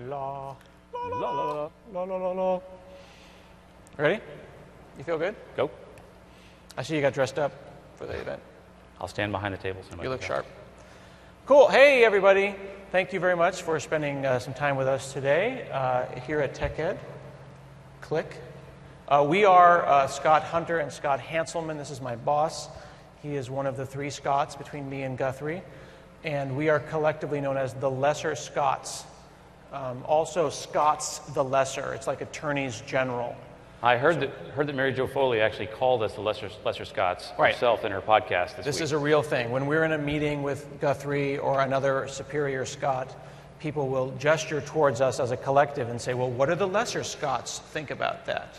La, la, la, la, la, la, la, la. Ready? You feel good? Go. I see you got dressed up for the event. I'll stand behind the table. So You look sharp. Cool. Hey, everybody. Thank you very much for spending some time with us today here at TechEd. Click. We are Scott Hunter and Scott Hanselman. This is my boss. He is one of the three Scotts between me and Guthrie. And we are collectively known as the Lesser Scots. Also, Scots the Lesser. It's like attorneys general. I heard that Mary Jo Foley actually called us the Lesser Scots herself in her podcast this week. This is a real thing. When we're in a meeting with Guthrie or another superior Scot, people will gesture towards us as a collective and say, well, what do the Lesser Scots think about that?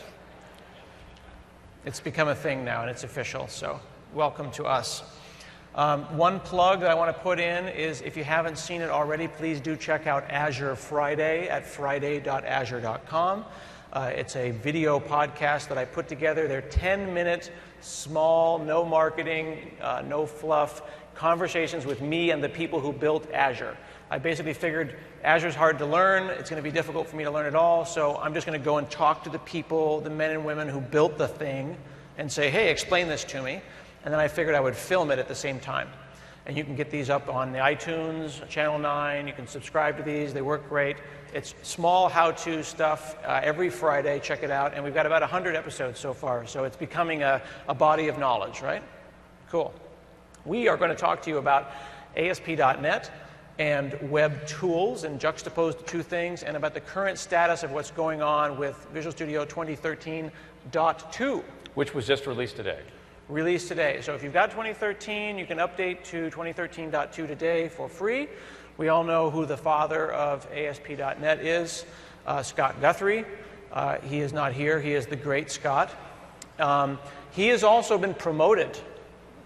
It's become a thing now, and it's official, so welcome to us. One plug that I want to put in is if you haven't seen it already, please do check out Azure Friday at friday.azure.com. It's a video podcast that I put together. They're 10-minute, small, no marketing, no fluff conversations with me and the people who built Azure. I basically figured Azure's hard to learn. It's going to be difficult for me to learn it all, so I'm just going to go and talk to the people, the men and women who built the thing, and say, hey, explain this to me. And then I figured I would film it at the same time. And you can get these up on the iTunes, Channel 9. You can subscribe to these. They work great. It's small how-to stuff every Friday. Check it out. And we've got about 100 episodes so far, so it's becoming a body of knowledge, right? Cool. We are going to talk to you about ASP.NET and web tools and juxtapose the two things, and about the current status of what's going on with Visual Studio 2013.2. Which was just released today. Released today. So if you've got 2013, you can update to 2013.2 today for free. We all know who the father of ASP.NET is, Scott Guthrie. He is not here. He is the great Scott. He has also been promoted.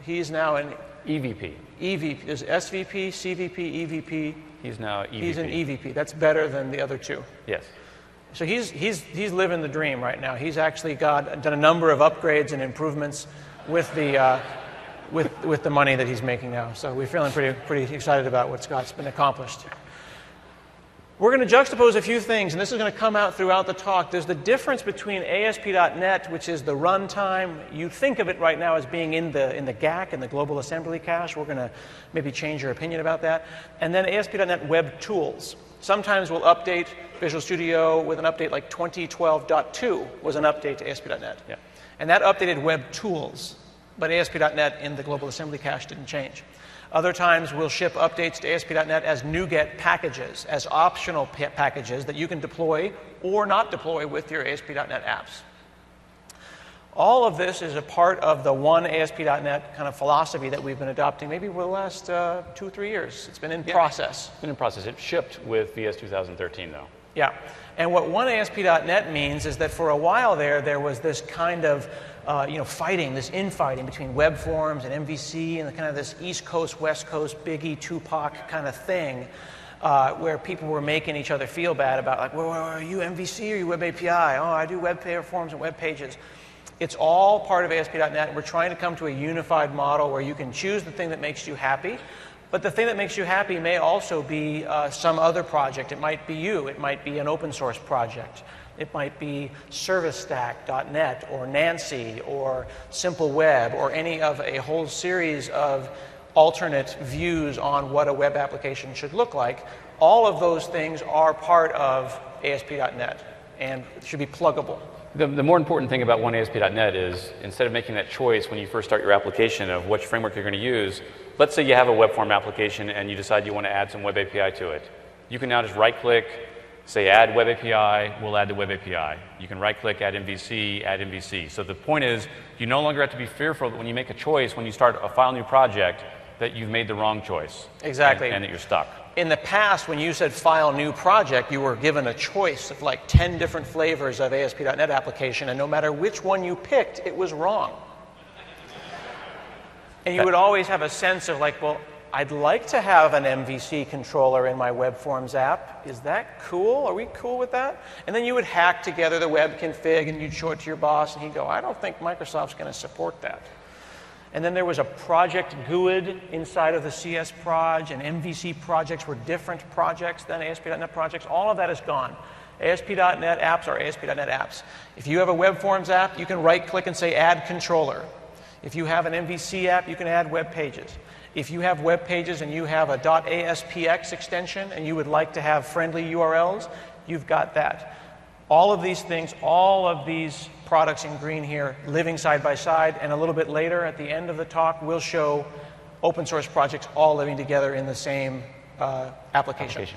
He's now an EVP. EVP. There's SVP, CVP, EVP. He's now EVP. He's an EVP. That's better than the other two. Yes. So he's living the dream right now. He's actually done a number of upgrades and improvements with the with the money that he's making now. So we're feeling pretty excited about what Scott's been accomplished. We're going to juxtapose a few things, and this is going to come out throughout the talk. There's the difference between ASP.NET, which is the runtime. You think of it right now as being in the GAC, in the Global Assembly Cache. We're going to maybe change your opinion about that. And then ASP.NET Web Tools. Sometimes we'll update Visual Studio with an update like 2012.2 was an update to ASP.NET. Yeah. And that updated Web Tools, but ASP.NET in the Global Assembly Cache didn't change. Other times we'll ship updates to ASP.NET as NuGet packages, as optional packages that you can deploy or not deploy with your ASP.NET apps. All of this is a part of the one ASP.NET kind of philosophy that we've been adopting maybe for the last 2-3 years. It's been in process. It's been in process. It shipped with VS 2013, though. Yeah. And what one ASP.NET means is that for a while there was this kind of fighting, this infighting between web forms and MVC, and kind of this East Coast, West Coast, Biggie, Tupac kind of thing, where people were making each other feel bad about, like, well, are you MVC or are you Web API? Oh, I do web forms and web pages. It's all part of ASP.NET, and we're trying to come to a unified model where you can choose the thing that makes you happy. But the thing that makes you happy may also be some other project. It might be you. It might be an open source project. It might be ServiceStack.NET or Nancy or Simple Web or any of a whole series of alternate views on what a web application should look like. All of those things are part of ASP.NET and should be pluggable. The more important thing about one ASP.NET is, instead of making that choice when you first start your application of which framework you're going to use, let's say you have a web form application and you decide you want to add some web API to it. You can now just right-click, say add web API, we'll add the web API. You can right-click, add MVC, add MVC. So the point is, you no longer have to be fearful that when you make a choice, when you start a file new project, that you've made the wrong choice. Exactly. And that you're stuck. In the past, when you said file new project, you were given a choice of like 10 different flavors of ASP.NET application, and no matter which one you picked, it was wrong. And you would always have a sense of like, well, I'd like to have an MVC controller in my web forms app. Is that cool? Are we cool with that? And then you would hack together the web config, and you'd show it to your boss, and he'd go, I don't think Microsoft's going to support that. And then there was a project GUID inside of the CS proj, and MVC projects were different projects than ASP.NET projects. All of that is gone. ASP.NET apps are ASP.NET apps. If you have a web forms app, you can right-click and say Add Controller. If you have an MVC app, you can add web pages. If you have web pages and you have a .aspx extension and you would like to have friendly URLs, you've got that. All of these things, all of these products in green here, living side by side, and a little bit later at the end of the talk, we'll show open source projects all living together in the same application.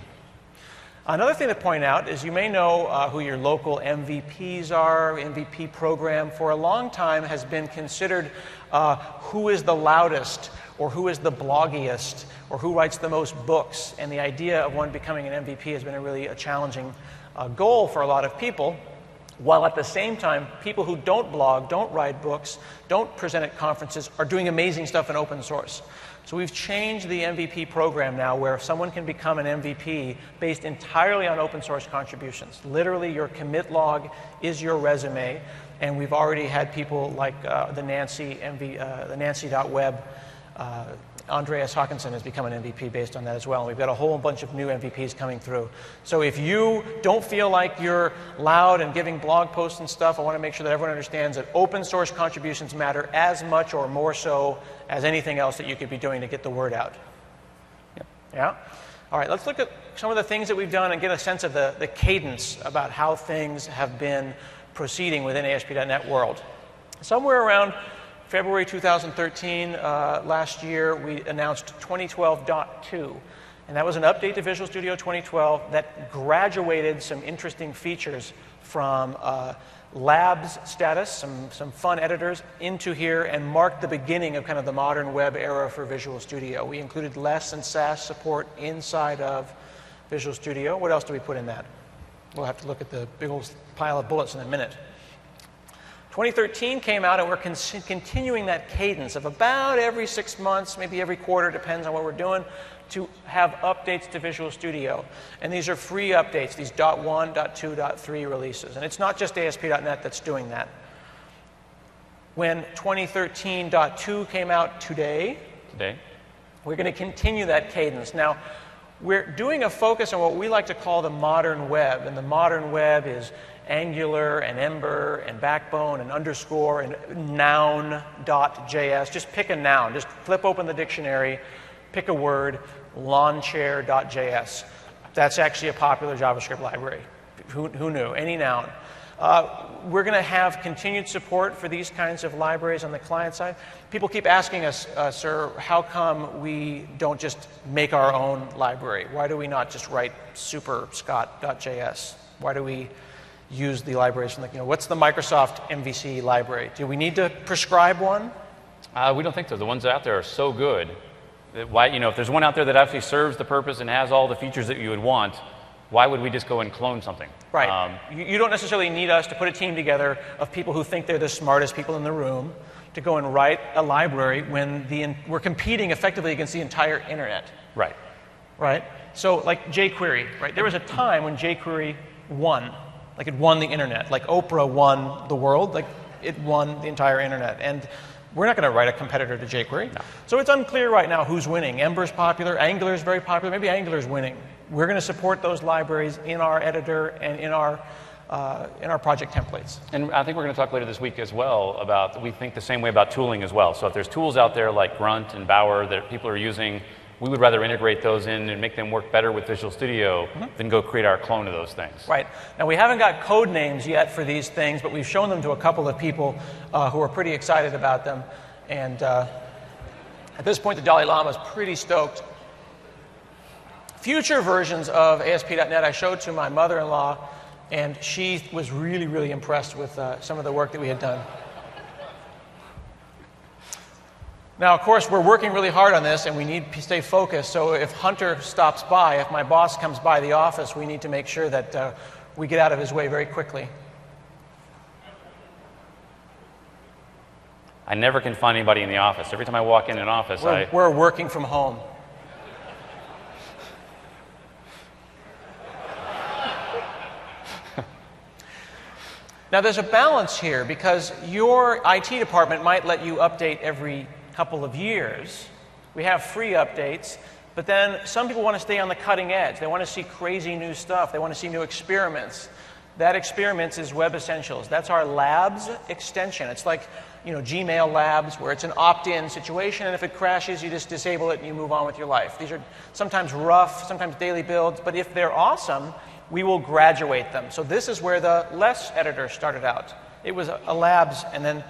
Another thing to point out is you may know who your local MVPs are. MVP program for a long time has been considered who is the loudest, or who is the bloggiest, or who writes the most books. And the idea of one becoming an MVP has been a challenging goal for a lot of people, while at the same time, people who don't blog, don't write books, don't present at conferences are doing amazing stuff in open source. So we've changed the MVP program now where someone can become an MVP based entirely on open source contributions. Literally, your commit log is your resume, and we've already had people like the Nancy.web. Andreas Hawkinson has become an MVP based on that as well. And we've got a whole bunch of new MVPs coming through. So if you don't feel like you're loud and giving blog posts and stuff, I want to make sure that everyone understands that open source contributions matter as much or more so as anything else that you could be doing to get the word out. Yep. Yeah? All right, let's look at some of the things that we've done and get a sense of the cadence about how things have been proceeding within ASP.NET world. Somewhere around February 2013, last year, we announced 2012.2. And that was an update to Visual Studio 2012 that graduated some interesting features from labs status, some fun editors, into here and marked the beginning of kind of the modern web era for Visual Studio. We included less and Sass support inside of Visual Studio. What else do we put in that? We'll have to look at the big old pile of bullets in a minute. 2013 came out, and we're continuing that cadence of about every 6 months, maybe every quarter, depends on what we're doing, to have updates to Visual Studio. And these are free updates, these .1, .2, .3 releases. And it's not just ASP.NET that's doing that. When 2013.2 came out today, we're going to continue that cadence. Now, we're doing a focus on what we like to call the modern web. And the modern web is Angular and Ember and Backbone and underscore and noun.js. Just pick a noun. Just flip open the dictionary, pick a word, lawnchair.js. That's actually a popular JavaScript library. Who knew? Any noun. We're going to have continued support for these kinds of libraries on the client side. People keep asking us, sir, how come we don't just make our own library? Why do we not just write superscott.js? Why do we use the libraries from what's the Microsoft MVC library? Do we need to prescribe one? We don't think so. The ones out there are so good that why, if there's one out there that actually serves the purpose and has all the features that you would want, why would we just go and clone something? Right. You don't necessarily need us to put a team together of people who think they're the smartest people in the room to go and write a library when we're competing effectively against the entire internet. Right. Right? So like jQuery, right? There was a time when jQuery won. Like it won the internet. Like Oprah won the world. Like it won the entire internet. And we're not going to write a competitor to jQuery. No. So it's unclear right now who's winning. Ember's popular. Angular's very popular. Maybe Angular's winning. We're going to support those libraries in our editor and in our project templates. And I think we're going to talk later this week as well about, we think the same way about tooling as well. So if there's tools out there like Grunt and Bower that people are using, we would rather integrate those in and make them work better with Visual Studio than go create our clone of those things. Right. Now, we haven't got code names yet for these things, but we've shown them to a couple of people who are pretty excited about them. And at this point, the Dalai Lama is pretty stoked. Future versions of ASP.NET I showed to my mother-in-law, and she was really, really impressed with some of the work that we had done. Now, of course, we're working really hard on this, and we need to stay focused. So if Hunter stops by, if my boss comes by the office, we need to make sure that we get out of his way very quickly. I never can find anybody in the office. Every time I walk in an office, we're working from home. Now, there's a balance here because your IT department might let you update every couple of years. We have free updates, but then some people want to stay on the cutting edge. They want to see crazy new stuff. They want to see new experiments. That experiments is Web Essentials. That's our Labs extension. It's like, Gmail Labs, where it's an opt-in situation, and if it crashes, you just disable it and you move on with your life. These are sometimes rough, sometimes daily builds, but if they're awesome, we will graduate them. So this is where the Less editor started out. It was a Labs, and then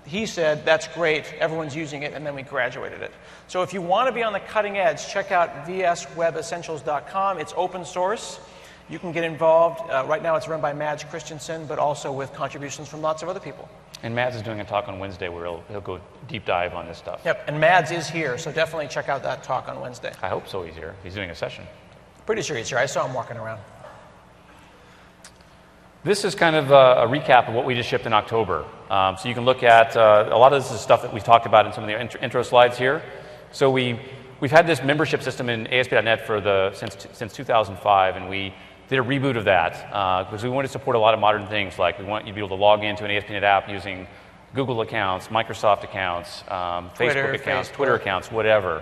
he said, that's great, everyone's using it, and then we graduated it. So if you want to be on the cutting edge, check out vswebessentials.com. It's open source. You can get involved. Right now it's run by Mads Christensen, but also with contributions from lots of other people. And Mads is doing a talk on Wednesday where he'll go deep dive on this stuff. Yep, and Mads is here, so definitely check out that talk on Wednesday. I hope so, he's here. He's doing a session. Pretty sure he's here. I saw him walking around. This is kind of a recap of what we just shipped in October. So you can look at, a lot of this is stuff that we've talked about in some of the intro slides here. So we've had this membership system in ASP.NET since 2005, and we did a reboot of that because we wanted to support a lot of modern things, like we want you to be able to log into an ASP.NET app using Google accounts, Microsoft accounts, Facebook accounts, Twitter accounts, whatever.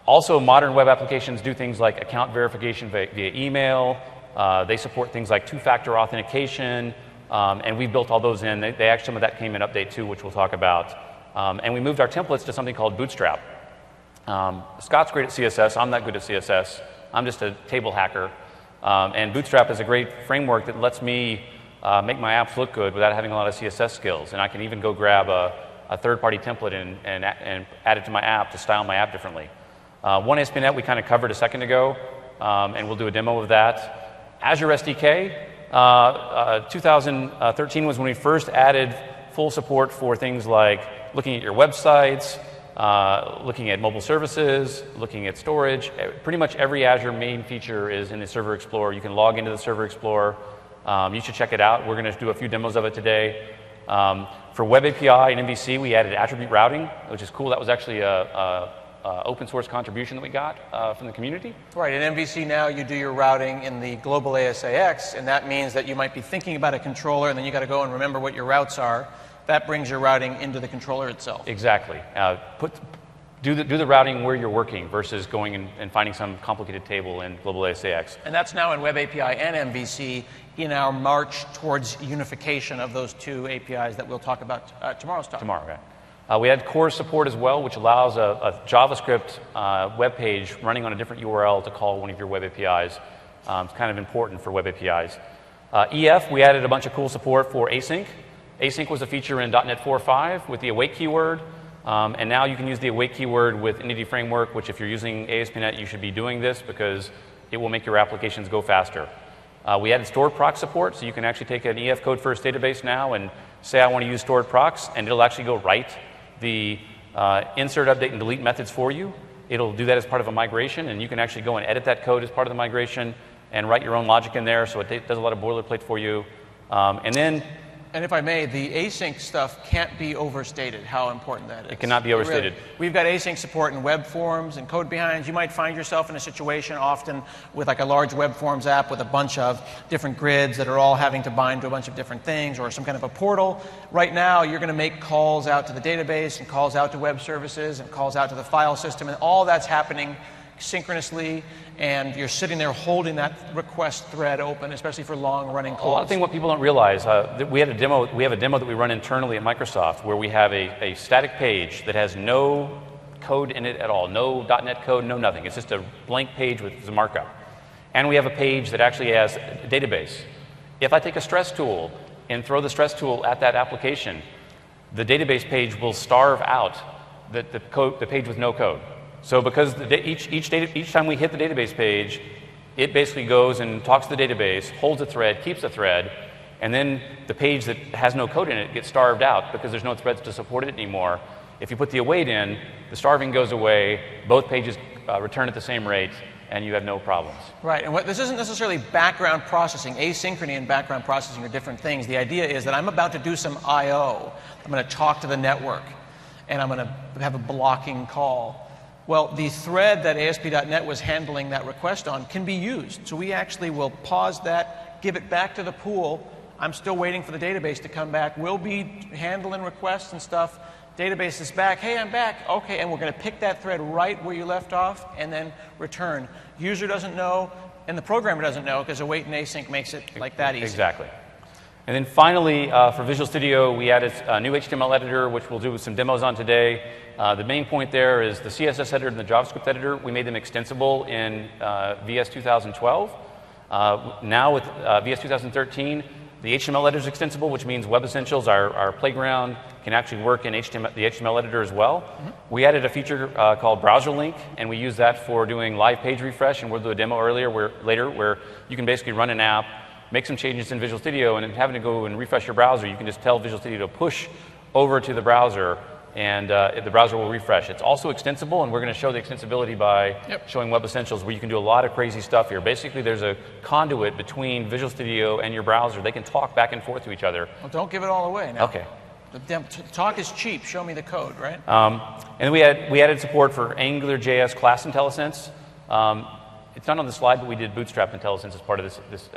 Also, modern web applications do things like account verification via email. They support things like two-factor authentication, and we built all those in. They actually, some of that came in Update 2, which we'll talk about. And we moved our templates to something called Bootstrap. Scott's great at CSS. I'm not good at CSS. I'm just a table hacker. And Bootstrap is a great framework that lets me make my apps look good without having a lot of CSS skills. And I can even go grab a third-party template and add it to my app to style my app differently. One ASP NET we kind of covered a second ago, and we'll do a demo of that. Azure SDK, 2013 was when we first added full support for things like looking at your websites, looking at mobile services, looking at storage. Pretty much every Azure main feature is in the Server Explorer. You can log into the Server Explorer. You should check it out. We're going to do a few demos of it today. For Web API and MVC, we added attribute routing, which is cool. That was actually a open source contribution that we got from the community. Right, in MVC now you do your routing in the global ASAX, and that means that you might be thinking about a controller and then you got to go and remember what your routes are. That brings your routing into the controller itself. Exactly. Do the routing where you're working versus going and finding some complicated table in global ASAX. And that's now in Web API and MVC in our march towards unification of those two APIs that we'll talk about tomorrow's talk. Tomorrow, okay. We had core support as well, which allows a JavaScript web page running on a different URL to call one of your web APIs. It's kind of important for web APIs. EF, we added a bunch of cool support for async. Async was a feature in .NET 4.5 with the await keyword, and now you can use the await keyword with Entity Framework, which if you're using ASP.NET, you should be doing this because it will make your applications go faster. We added stored proc support, so you can actually take an EF code first database now and say I want to use stored procs, and it'll actually go write the insert, update, and delete methods for you. It'll do that as part of a migration, and you can actually go and edit that code as part of the migration and write your own logic in there, so it does a lot of boilerplate for you. And if I may, the async stuff can't be overstated, how important that is. It cannot be overstated. Really, we've got async support in web forms and code behinds. You might find yourself in a situation often with like a large web forms app with a bunch of different grids that are all having to bind to a bunch of different things, or some kind of a portal. Right now, you're going to make calls out to the database and calls out to web services and calls out to the file system, and all that's happening synchronously, and you're sitting there holding that request thread open, especially for long-running calls. Well, I think what people don't realize, we have a demo that we run internally at Microsoft where we have a static page that has no code in it at all, no .NET code, no nothing. It's just a blank page with the markup. And we have a page that actually has a database. If I take a stress tool and throw the stress tool at that application, the database page will starve out the page with no code. So because each time we hit the database page, it basically goes and talks to the database, holds a thread, keeps a thread, and then the page that has no code in it gets starved out because there's no threads to support it anymore. If you put the await in, the starving goes away, both pages return at the same rate, and you have no problems. Right, and this isn't necessarily background processing. Asynchrony and background processing are different things. The idea is that I'm about to do some I/O. I'm going to talk to the network, and I'm going to have a blocking call. Well, the thread that ASP.NET was handling that request on can be used. So we actually will pause that, give it back to the pool. I'm still waiting for the database to come back. We'll be handling requests and stuff database is back. Hey, I'm back. Okay, and we're going to pick that thread right where you left off and then return. User doesn't know, and the programmer doesn't know because await and async makes it like that easy. Exactly. And then finally, for Visual Studio, we added a new HTML editor, which we'll do some demos on today. The main point there is the CSS editor and the JavaScript editor. We made them extensible in VS 2012. Now with VS 2013, the HTML editor is extensible, which means Web Essentials, our playground, can actually work in the HTML editor as well. We added a feature called Browser Link, and we use that for doing live page refresh, and we'll do a demo later where you can basically run an app, make some changes in Visual Studio, and having to go and refresh your browser, you can just tell Visual Studio to push over to the browser, and the browser will refresh. It's also extensible, and we're going to show the extensibility by showing Web Essentials, where you can do a lot of crazy stuff here. Basically, there's a conduit between Visual Studio and your browser. They can talk back and forth to each other. Well, don't give it all away now. Okay. The talk is cheap. Show me the code, right? And we added support for AngularJS class IntelliSense. It's not on the slide, but we did Bootstrap IntelliSense as part of this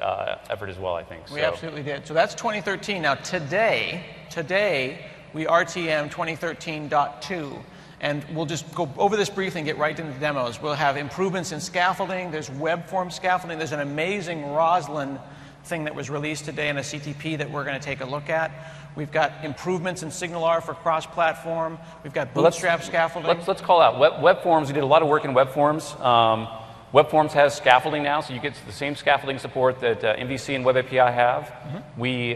effort as well, I think. We absolutely did. So that's 2013. Now today, we RTM 2013.2, and we'll just go over this briefly and get right into the demos. We'll have improvements in scaffolding. There's web form scaffolding. There's an amazing Roslyn thing that was released today in a CTP that we're going to take a look at. We've got improvements in SignalR for cross-platform. We've got Bootstrap scaffolding. Let's call out web forms. We did a lot of work in web forms. Web Forms has scaffolding now, so you get the same scaffolding support that MVC and Web API have. We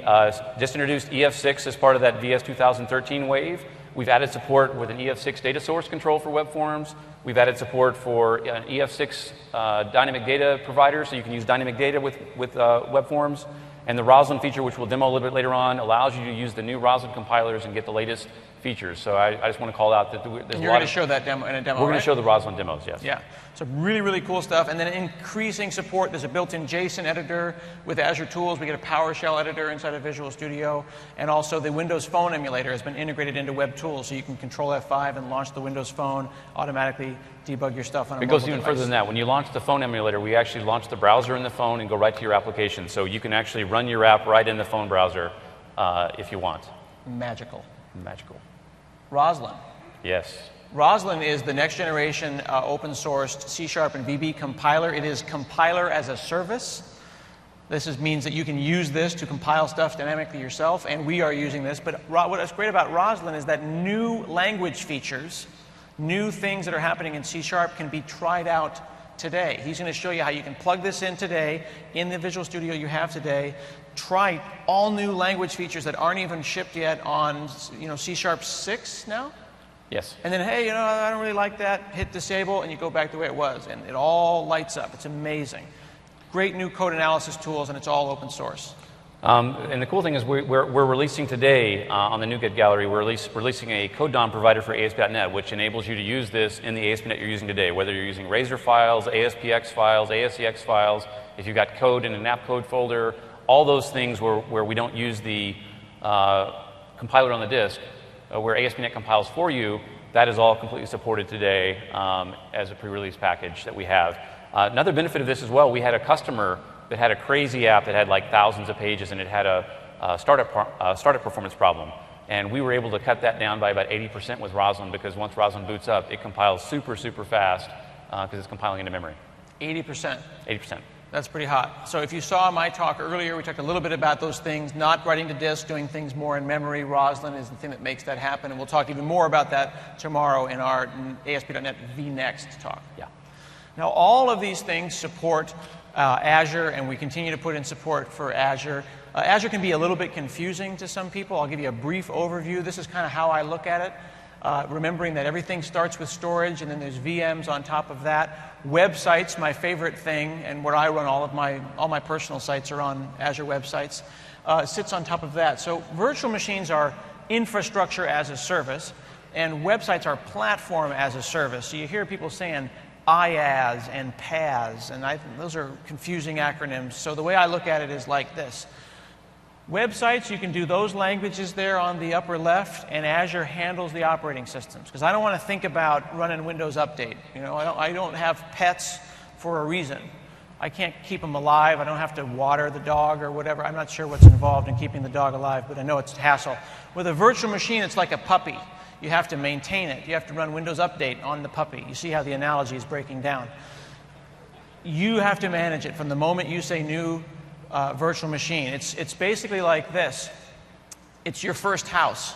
just introduced EF6 as part of that VS 2013 wave. We've added support with an EF6 data source control for Web Forms. We've added support for an EF6 dynamic data provider, so you can use dynamic data with Web Forms. And the Roslyn feature, which we'll demo a little bit later on, allows you to use the new Roslyn compilers and get the latest features. So I just want to call out that there's a lot. You're going to show that demo in a demo. We're going to show the Roslyn demos, yes. Yeah. So really, really cool stuff. And then increasing support. There's a built-in JSON editor with Azure Tools. We get a PowerShell editor inside of Visual Studio. And also the Windows Phone emulator has been integrated into Web Tools. So you can control F5 and launch the Windows Phone, automatically debug your stuff on a mobile device. It goes even further than that. When you launch the phone emulator, we actually launch the browser in the phone and go right to your application. So you can actually run your app right in the phone browser if you want. Magical. Magical. Roslyn. Yes. Roslyn is the next generation open sourced C# and VB compiler. It is compiler as a service. This means that you can use this to compile stuff dynamically yourself, and we are using this. But what's great about Roslyn is that new language features, new things that are happening in C# can be tried out today. He's going to show you how you can plug this in today in the Visual Studio you have today. Try all new language features that aren't even shipped yet on C# 6 now. Yes. And then, hey, I don't really like that. Hit disable, and you go back the way it was, and it all lights up. It's amazing. Great new code analysis tools, and it's all open source. And the cool thing is we're releasing today on the NuGet Gallery, we're releasing a code DOM provider for ASP.NET, which enables you to use this in the ASP.NET you're using today, whether you're using Razor files, ASPX files, ASCX files, if you've got code in an app code folder, all those things where we don't use the compiler on the disk, where ASP.NET compiles for you, that is all completely supported today as a pre-release package that we have. Another benefit of this as well, we had a customer that had a crazy app that had like thousands of pages, and it had a startup performance problem. And we were able to cut that down by about 80% with Roslyn, because once Roslyn boots up, it compiles super, super fast because it's compiling into memory. 80%? 80%. That's pretty hot. So if you saw my talk earlier, we talked a little bit about those things, not writing to disk, doing things more in memory. Roslyn is the thing that makes that happen, and we'll talk even more about that tomorrow in our ASP.NET vNext talk. Yeah. Now, all of these things support Azure, and we continue to put in support for Azure. Azure can be a little bit confusing to some people. I'll give you a brief overview. This is kind of how I look at it. Remembering that everything starts with storage, and then there's VMs on top of that. Websites, my favorite thing, and where I run all my personal sites are on Azure websites, sits on top of that. So virtual machines are infrastructure as a service, and websites are platform as a service. So you hear people saying IaaS and PaaS, and those are confusing acronyms. So the way I look at it is like this. Websites, you can do those languages there on the upper left, and Azure handles the operating systems. Because I don't want to think about running Windows Update. I don't have pets for a reason. I can't keep them alive. I don't have to water the dog or whatever. I'm not sure what's involved in keeping the dog alive, but I know it's a hassle. With a virtual machine, it's like a puppy. You have to maintain it. You have to run Windows Update on the puppy. You see how the analogy is breaking down. You have to manage it from the moment you say new virtual machine. It's basically like this. It's your first house.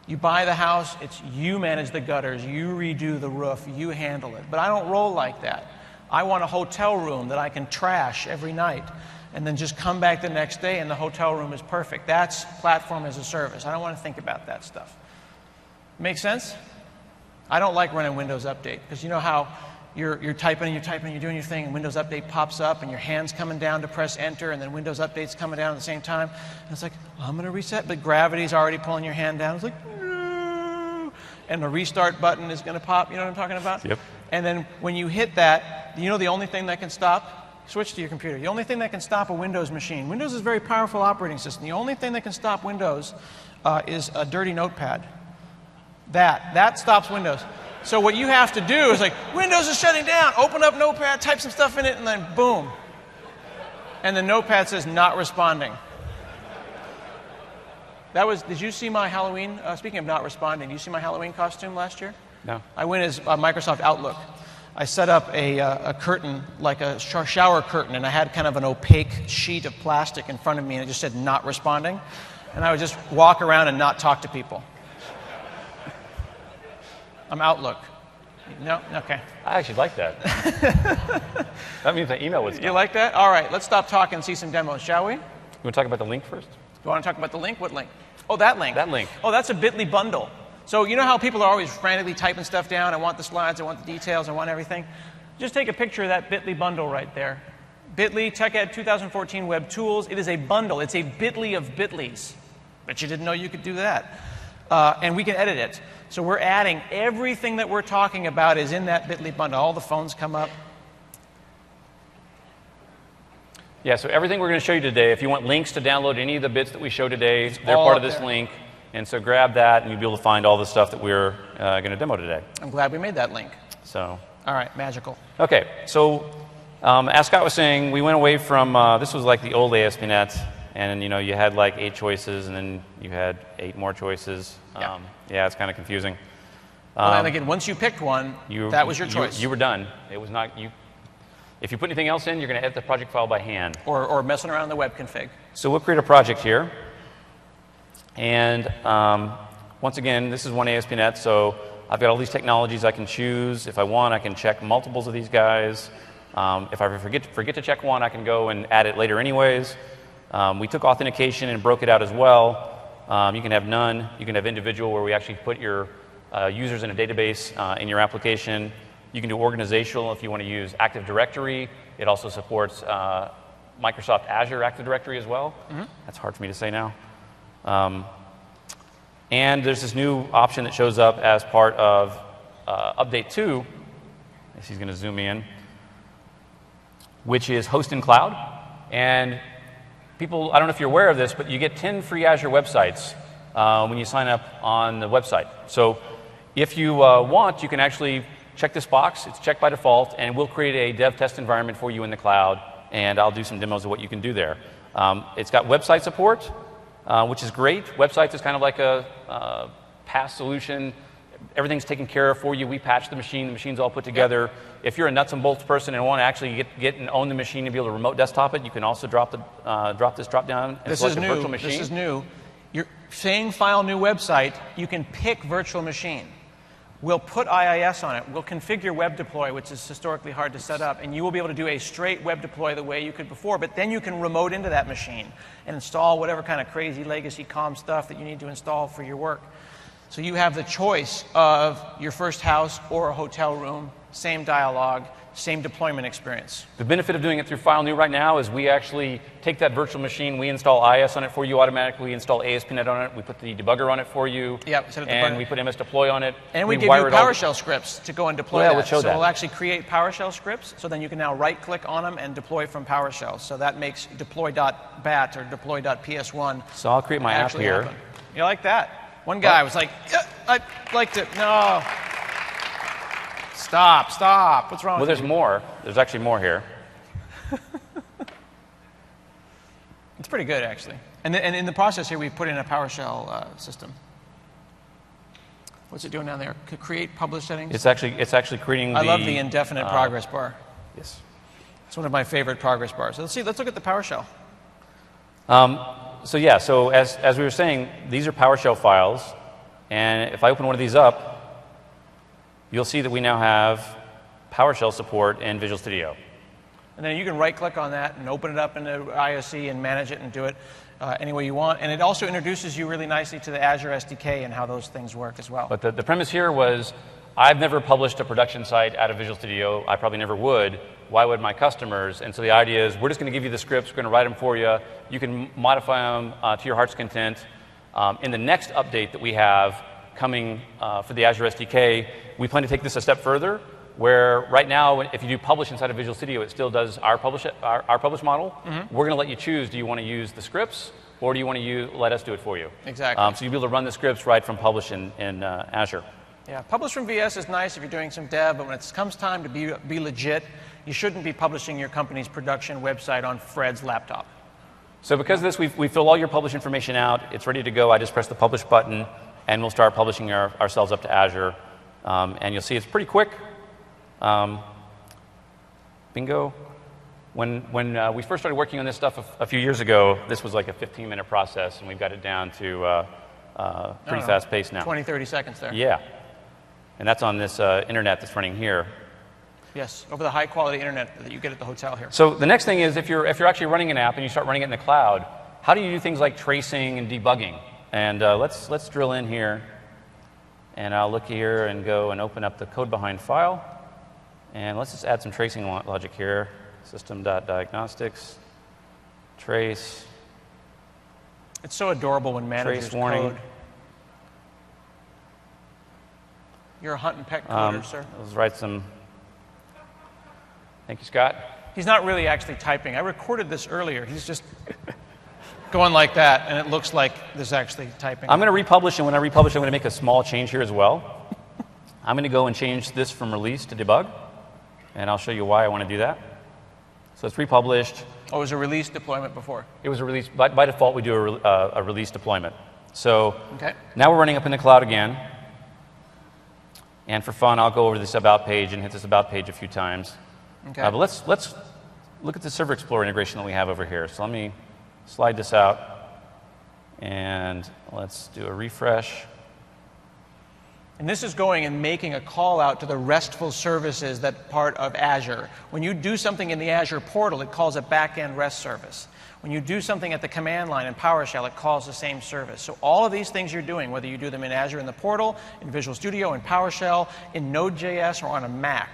You buy the house, it's you manage the gutters, you redo the roof, you handle it. But I don't roll like that. I want a hotel room that I can trash every night and then just come back the next day and the hotel room is perfect. That's platform as a service. I don't want to think about that stuff. Make sense? I don't like running Windows Update because you know how you're typing and you're doing your thing, and Windows Update pops up, and your hand's coming down to press Enter, and then Windows Update's coming down at the same time. And it's like, I'm going to reset, but gravity's already pulling your hand down. It's like, no. And the restart button is going to pop. You know what I'm talking about? Yep. And then when you hit that, you know the only thing that can stop? Switch to your computer. The only thing that can stop a Windows machine. Windows is a very powerful operating system. The only thing that can stop Windows is a dirty notepad. That stops Windows. So what you have to do is like, Windows is shutting down. Open up Notepad, type some stuff in it, and then boom. And the Notepad says not responding. Did you see my Halloween, speaking of not responding, did you see my Halloween costume last year? No. I went as Microsoft Outlook. I set up a curtain, like a shower curtain, and I had kind of an opaque sheet of plastic in front of me, and it just said not responding. And I would just walk around and not talk to people. I'm Outlook. No? Okay. I actually like that. That means my email was done. You like that? All right, let's stop talking and see some demos, shall we? You want to talk about the link first? You want to talk about the link? What link? Oh, that link. That link. Oh, that's a bit.ly bundle. So you know how people are always frantically typing stuff down? I want the slides, I want the details, I want everything. Just take a picture of that bit.ly bundle right there. bit.ly TechEd 2014 Web Tools. It is a bundle. It's a bit.ly of bit.lys. Bet you didn't know you could do that. And we can edit it. So we're adding everything that we're talking about is in that bit.ly bundle. All the phones come up. Yeah, so everything we're going to show you today, if you want links to download any of the bits that we show today, they're part of this link. And so grab that, and you'll be able to find all the stuff that we're going to demo today. I'm glad we made that link. So. All right, magical. Okay, so as Scott was saying, we went away from, this was like the old ASP NET, and you know, you had like 8 choices, and then you had 8 more choices. Yeah, it's kind of confusing. Well, and again, once you picked one, that was your choice. You were done. It was not you. If you put anything else in, you're going to edit the project file by hand. Or messing around in the web config. So we'll create a project here. And once again, this is one ASP NET, so I've got all these technologies I can choose. If I want, I can check multiples of these guys. If I forget to check one, I can go and add it later anyways. We took authentication and broke it out as well. You can have none. You can have individual, where we actually put your users in a database in your application. You can do organizational if you want to use Active Directory. It also supports Microsoft Azure Active Directory as well. Mm-hmm. That's hard for me to say now. And there's this new option that shows up as part of Update 2. He's going to zoom in, which is Host in Cloud. And people, I don't know if you're aware of this, but you get 10 free Azure websites when you sign up on the website. So if you want, you can actually check this box. It's checked by default, and we'll create a dev test environment for you in the cloud, and I'll do some demos of what you can do there. It's got website support, which is great. Websites is kind of like a PaaS solution. Everything's taken care of for you. We patch the machine's all put together. Yep. If you're a nuts and bolts person and want to actually get and own the machine and be able to remote desktop it, you can also drop this drop down and select a virtual machine. This is new. You're saying file new website, you can pick virtual machine. We'll put IIS on it. We'll configure web deploy, which is historically hard to set up, and you will be able to do a straight web deploy the way you could before, but then you can remote into that machine and install whatever kind of crazy legacy comm stuff that you need to install for your work. So you have the choice of your first house or a hotel room, same dialogue, same deployment experience. The benefit of doing it through File New right now is we actually take that virtual machine, we install IIS on it for you automatically, we install ASP NET on it, we put the debugger on it for you, and we put MS Deploy on it. And we give you PowerShell scripts to go and deploy that. We'll show that. So we'll actually create PowerShell scripts, so then you can now right-click on them and deploy from PowerShell. So that makes deploy.bat or deploy.ps1 So I'll create my app here. Happen. You like that? One guy was like, I'd like to, no. Stop. What's wrong with you? Well, there's more. There's actually more here. It's pretty good, actually. And in the process here, we put in a PowerShell system. What's it doing down there? Create publish settings? It's actually creating I love the indefinite progress bar. Yes. It's one of my favorite progress bars. So let's look at the PowerShell. So yeah, so as we were saying, these are PowerShell files, and if I open one of these up, you'll see that we now have PowerShell support in Visual Studio. And then you can right-click on that and open it up into ISE and manage it and do it any way you want. And it also introduces you really nicely to the Azure SDK and how those things work as well. But the premise here was, I've never published a production site out of Visual Studio. I probably never would. Why would my customers? And so the idea is, we're just going to give you the scripts. We're going to write them for you. You can modify them to your heart's content. In the next update that we have coming for the Azure SDK, we plan to take this a step further, where right now, if you do publish inside of Visual Studio, it still does our publish model. Mm-hmm. We're going to let you choose, do you want to use the scripts, or do you want to let us do it for you? Exactly. So you'll be able to run the scripts right from publish in Azure. Yeah, publish from VS is nice if you're doing some dev, but when it comes time to be legit, you shouldn't be publishing your company's production website on Fred's laptop. So because of this, we fill all your publish information out. It's ready to go. I just press the publish button, and we'll start publishing ourselves up to Azure. And you'll see it's pretty quick. Bingo. When we first started working on this stuff a few years ago, this was like a 15-minute process, and we've got it down to pretty fast pace now. 20, 30 seconds there. Yeah. And that's on this internet that's running here. Yes, over the high-quality internet that you get at the hotel here. So the next thing is, if you're actually running an app and you start running it in the cloud, how do you do things like tracing and debugging? And let's drill in here. And I'll look here and go and open up the code behind file. And let's just add some tracing logic here. System.diagnostics, trace. It's so adorable when managers trace warning. code. You're a hunt and peck coder, sir. Let's write some. Thank you, Scott. He's not really actually typing. I recorded this earlier. He's just going like that, and it looks like there's actually typing. I'm going to republish, and when I republish, I'm going to make a small change here as well. I'm going to go and change this from release to debug, and I'll show you why I want to do that. So it's republished. Oh, it was a release deployment before? It was a release. By default, we do a release deployment. So okay. Now we're running up in the cloud again. And for fun, I'll go over this About page and hit this About page a few times. Okay. But let's look at the Server Explorer integration that we have over here. So let me slide this out, and let's do a refresh. And this is going and making a call out to the RESTful services that part of Azure. When you do something in the Azure portal, it calls a back-end REST service. When you do something at the command line in PowerShell, it calls the same service. So all of these things you're doing, whether you do them in Azure in the portal, in Visual Studio, in PowerShell, in Node.js, or on a Mac,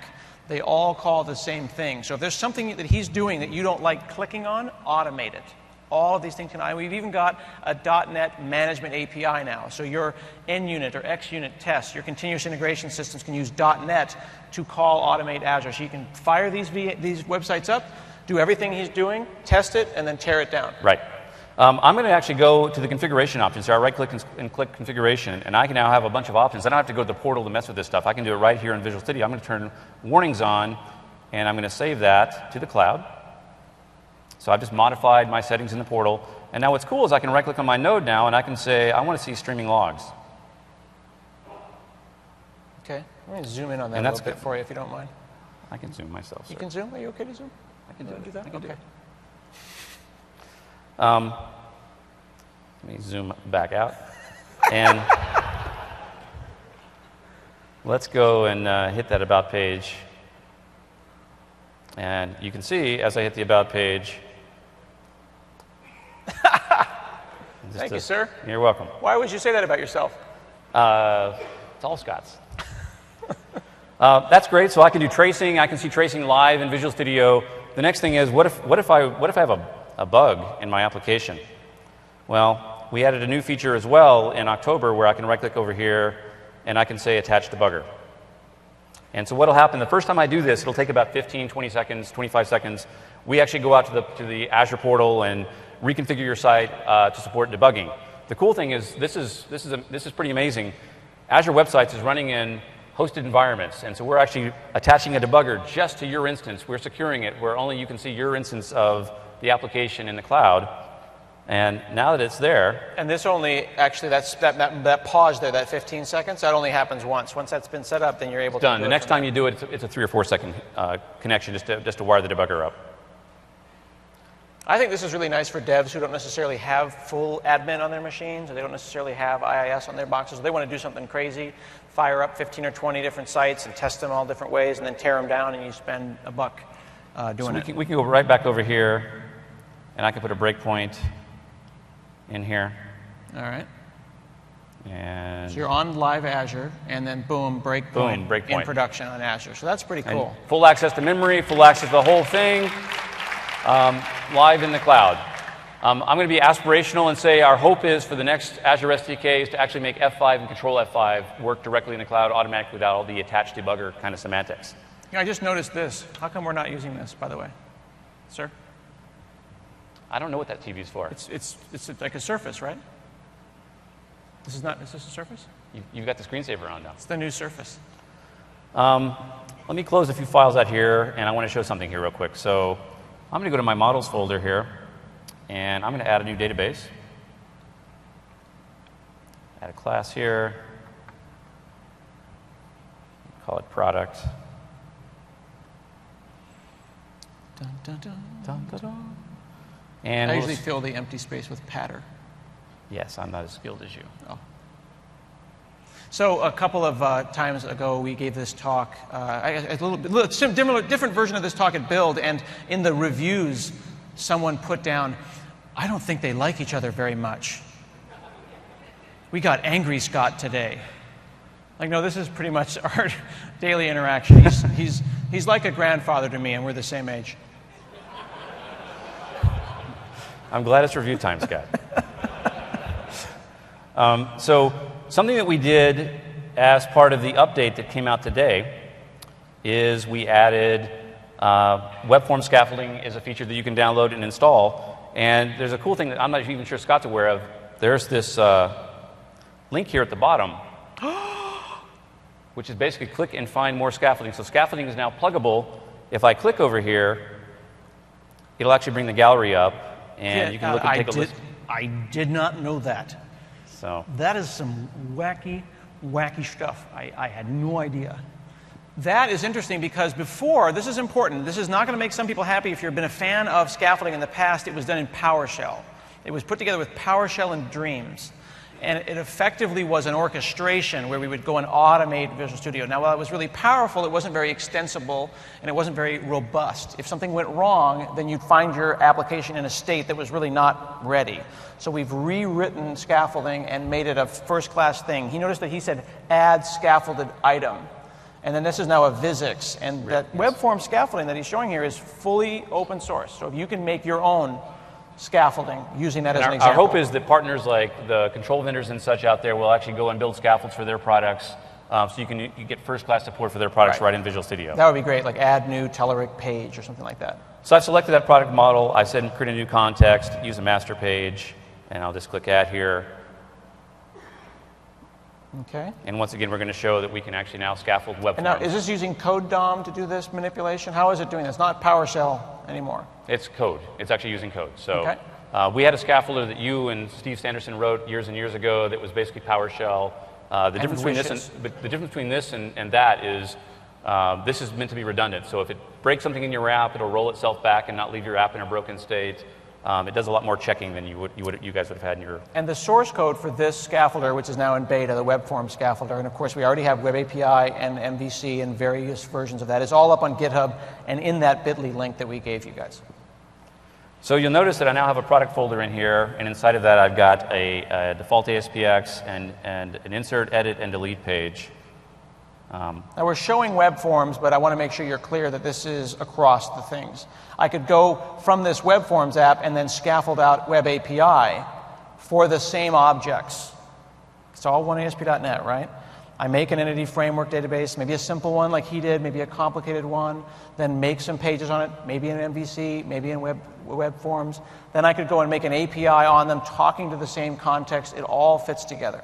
they all call the same thing. So if there's something that he's doing that you don't like clicking on, automate it. All of these things can. We've even got a .NET management API now. So your NUnit or XUnit tests, your continuous integration systems can use .NET to call automate Azure. So you can fire these websites up, do everything he's doing, test it, and then tear it down. Right. I'm going to actually go to the configuration options. So I right-click and click configuration, and I can now have a bunch of options. I don't have to go to the portal to mess with this stuff. I can do it right here in Visual Studio. I'm going to turn warnings on, and I'm going to save that to the cloud. So I've just modified my settings in the portal. And now what's cool is I can right-click on my node now, and I can say, I want to see streaming logs. Okay. Let me zoom in on that a little bit for you, if you don't mind. I can zoom myself, sir. You can zoom? Are you okay to zoom? I can do that. Okay. Let me zoom back out. And let's go and hit that About page. And you can see, as I hit the About page... Thank you, sir. You're welcome. Why would you say that about yourself? It's all Scott's. That's great. So I can do tracing. I can see tracing live in Visual Studio. The next thing is, what if I have a bug in my application? Well, we added a new feature as well in October where I can right-click over here and I can say attach debugger. And so what will happen, the first time I do this, it'll take about 15, 20 seconds, 25 seconds. We actually go out to the Azure portal and reconfigure your site to support debugging. The cool thing is, this is pretty amazing. Azure Websites is running in hosted environments, and so we're actually attaching a debugger just to your instance. We're securing it where only you can see your instance of the application in the cloud. And now that it's there, And this only, actually, that pause there, that 15 seconds, that only happens once. Once that's been set up, then you're able to done. do The it next from time you do it, it's a 3 or 4 second connection just to wire the debugger up. I think this is really nice for devs who don't necessarily have full admin on their machines, or they don't necessarily have IIS on their boxes. They want to do something crazy, fire up 15 or 20 different sites and test them all different ways, and then tear them down, and you spend $1 doing it. We can go right back over here, and I can put a breakpoint in here. All right. And So you're on live Azure, and then boom, breakpoint in production on Azure. So that's pretty cool. And full access to memory, full access to the whole thing, live in the cloud. I'm going to be aspirational and say our hope is for the next Azure SDK is to actually make F5 and Control F5 work directly in the cloud automatically without all the attached debugger kind of semantics. Yeah, I just noticed this. How come we're not using this, by the way? Sir? I don't know what that TV is for. It's like a Surface, right? Is this a Surface? You've got the screensaver on now. It's the new Surface. Let me close a few files out here, and I want to show something here real quick. So I'm going to go to my models folder here, and I'm going to add a new database. Add a class here. Call it product. Dun, dun, dun. Dun, dun, dun. And I usually fill the empty space with patter. Yes, I'm not as skilled as you. Oh. So a couple of times ago, we gave this talk, a different version of this talk at Build, and in the reviews, someone put down, I don't think they like each other very much. We got angry Scott today. Like, no, this is pretty much our daily interaction. He's like a grandfather to me, and we're the same age. I'm glad it's review time, Scott. So something that we did as part of the update that came out today is we added web form scaffolding is a feature that you can download and install. And there's a cool thing that I'm not even sure Scott's aware of. There's this link here at the bottom, which is basically click and find more scaffolding. So scaffolding is now pluggable. If I click over here, it'll actually bring the gallery up, and you can look and take a list. I did not know that. So that is some wacky stuff. I had no idea. That is interesting because before, this is important, this is not going to make some people happy. If you've been a fan of scaffolding in the past, it was done in PowerShell. It was put together with PowerShell and Dreams. And it effectively was an orchestration where we would go and automate Visual Studio. Now, while it was really powerful, it wasn't very extensible, and it wasn't very robust. If something went wrong, then you'd find your application in a state that was really not ready. So we've rewritten scaffolding and made it a first-class thing. He noticed that he said, add scaffolded item. And then this is now a Visix. And that web form scaffolding that he's showing here is fully open source. So if you can make your own scaffolding using that as an example. Our hope is that partners like the control vendors and such out there will actually go and build scaffolds for their products, so you get first-class support for their products right in Visual Studio. That would be great, like add new Telerik page or something like that. So I selected that product model. I said create a new context, use a master page, and I'll just click add here. Okay. And once again, we're going to show that we can actually now scaffold web And forms. now, is this using code DOM to do this manipulation? How is it doing this? Not PowerShell anymore. It's code. It's actually using code. So okay. We had a scaffolder that you and Steve Sanderson wrote years and years ago that was basically PowerShell. The difference between this and that is this is meant to be redundant. So if it breaks something in your app, it'll roll itself back and not leave your app in a broken state. It does a lot more checking than you guys would have had in your. And the source code for this scaffolder, which is now in beta, the web form scaffolder, and of course we already have Web API and MVC and various versions of that, is all up on GitHub and in that bit.ly link that we gave you guys. So you'll notice that I now have a product folder in here, and inside of that I've got a default ASPX and an insert, edit, and delete page. Now we're showing web forms, but I want to make sure you're clear that this is across the things. I could go from this web forms app and then scaffold out Web API for the same objects. It's all one ASP.NET, right? I make an entity framework database, maybe a simple one like he did, maybe a complicated one, then make some pages on it, maybe in MVC, maybe in web forms. Then I could go and make an API on them talking to the same context. It all fits together.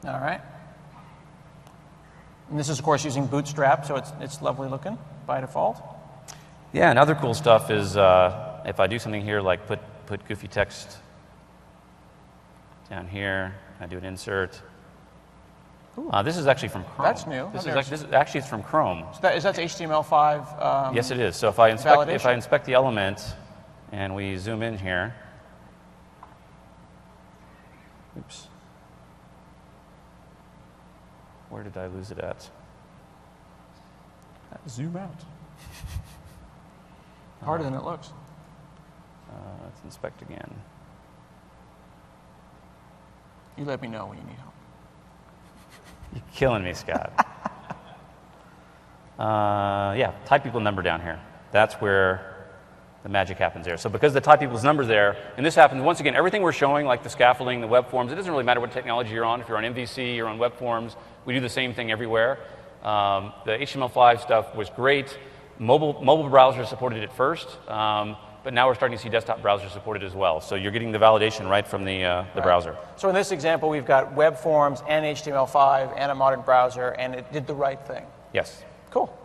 All right. And this is, of course, using Bootstrap, so it's lovely looking by default. Yeah, and other cool stuff is if I do something here like put goofy text down here, I do an insert. This is actually from Chrome. That's new. This is actually from Chrome. So that's HTML5. Yes, it is. So if I inspect the element and we zoom in here, oops, where did I lose it at? Zoom out. Harder than it looks. Let's inspect again. You let me know when you need help. You're killing me, Scott. Yeah, type equal number down here. That's where the magic happens there. So because the type equals number there, and this happens, once again, everything we're showing, like the scaffolding, the web forms, it doesn't really matter what technology you're on. If you're on MVC, you're on web forms, we do the same thing everywhere. The HTML5 stuff was great. Mobile browsers supported it first, but now we're starting to see desktop browsers supported as well. So you're getting the validation right from the browser. So in this example, we've got web forms and HTML5 and a modern browser, and it did the right thing. Yes. Cool.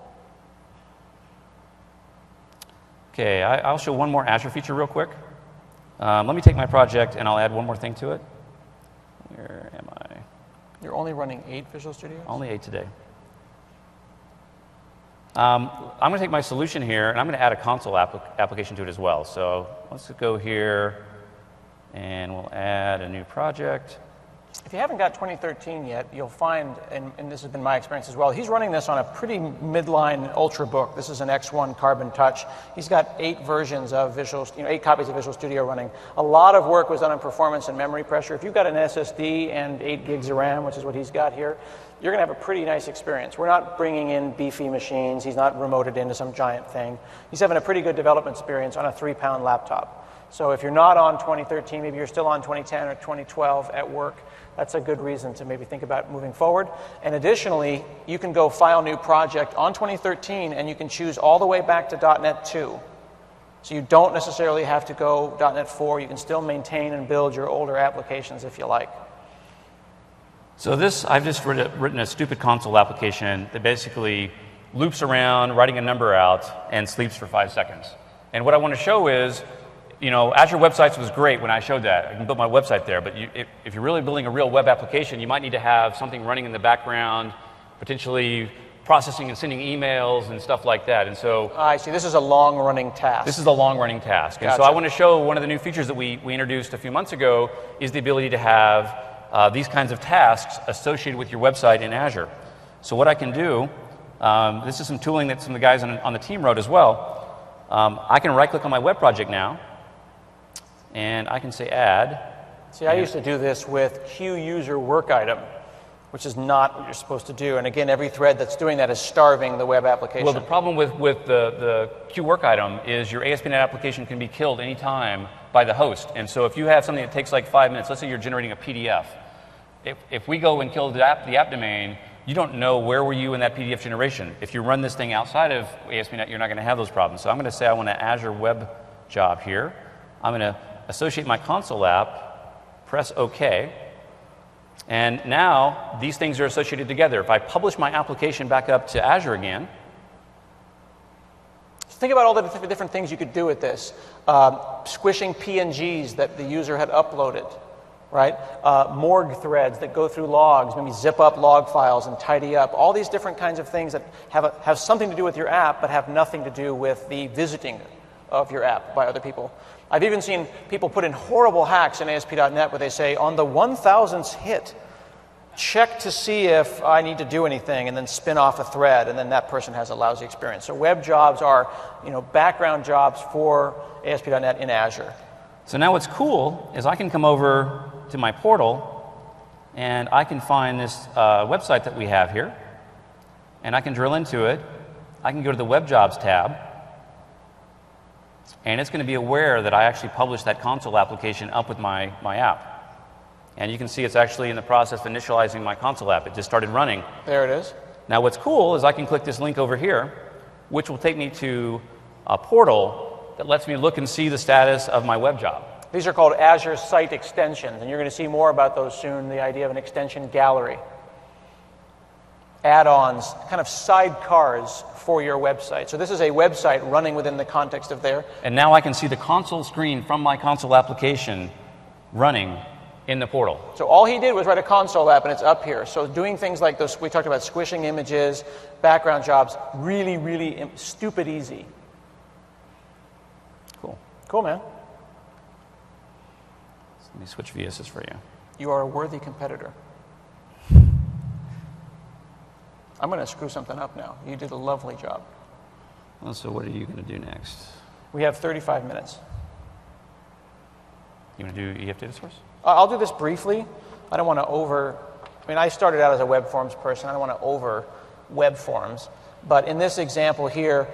Okay, I'll show one more Azure feature real quick. Let me take my project and I'll add one more thing to it. Where am I? You're only running 8 Visual Studios? Only 8 today. I'm going to take my solution here, and I'm going to add a console application to it as well. So let's go here, and we'll add a new project. If you haven't got 2013 yet, you'll find, and this has been my experience as well, he's running this on a pretty midline Ultrabook. This is an X1 Carbon Touch. He's got 8 versions of 8 copies of Visual Studio running. A lot of work was done on performance and memory pressure. If you've got an SSD and 8 gigs of RAM, which is what he's got here, you're going to have a pretty nice experience. We're not bringing in beefy machines. He's not remoted into some giant thing. He's having a pretty good development experience on a 3-pound laptop. So if you're not on 2013, maybe you're still on 2010 or 2012 at work, that's a good reason to maybe think about moving forward. And additionally, you can go file new project on 2013, and you can choose all the way back to .NET 2. So you don't necessarily have to go .NET 4. You can still maintain and build your older applications if you like. So this, I've just written a stupid console application that basically loops around, writing a number out, and sleeps for 5 seconds. And what I want to show is, you know, Azure Websites was great when I showed that. I can build my website there, but if you're really building a real web application, you might need to have something running in the background, potentially processing and sending emails and stuff like that. And so I see. This is a long-running task. This is a long-running task. And so I want to show one of the new features that we introduced a few months ago is the ability to have these kinds of tasks associated with your website in Azure. So what I can do, this is some tooling that some of the guys on the team wrote as well. I can right-click on my web project now, and I can say Add. See, I used to do this with queue user work item, which is not what you're supposed to do. And again, every thread that's doing that is starving the web application. Well, the problem with the queue work item is your ASP.NET application can be killed anytime by the host. And so if you have something that takes like 5 minutes, let's say you're generating a PDF. If we go and kill the app domain, you don't know where were you in that PDF generation. If you run this thing outside of ASP.NET, you're not going to have those problems. So I'm going to say I want an Azure web job here. I'm going to associate my console app, press OK. And now these things are associated together. If I publish my application back up to Azure again. Think about all the different things you could do with this. Squishing PNGs that the user had uploaded, right? Morgue threads that go through logs, maybe zip up log files and tidy up. All these different kinds of things that have something to do with your app but have nothing to do with the visiting of your app by other people. I've even seen people put in horrible hacks in ASP.NET where they say, on the 1000th hit, check to see if I need to do anything, and then spin off a thread, and then that person has a lousy experience. So web jobs are, background jobs for ASP.NET in Azure. So now what's cool is I can come over to my portal, and I can find this website that we have here, and I can drill into it. I can go to the Web Jobs tab, and it's going to be aware that I actually published that console application up with my app. And you can see it's actually in the process of initializing my console app. It just started running. There it is. Now what's cool is I can click this link over here, which will take me to a portal that lets me look and see the status of my web job. These are called Azure Site Extensions, and you're going to see more about those soon, the idea of an extension gallery. add-ons, kind of sidecars for your website. So this is a website running within the context of there. And now I can see the console screen from my console application running in the portal. So all he did was write a console app, and it's up here. So doing things like those, we talked about squishing images, background jobs, really, really stupid easy. Cool. Cool, man. Let me switch VSs for you. You are a worthy competitor. I'm going to screw something up now. You did a lovely job. Well, so what are you going to do next? We have 35 minutes. You want to do EF data source? I'll do this briefly. I don't want to I started out as a web forms person. I don't want to over web forms. But in this example here,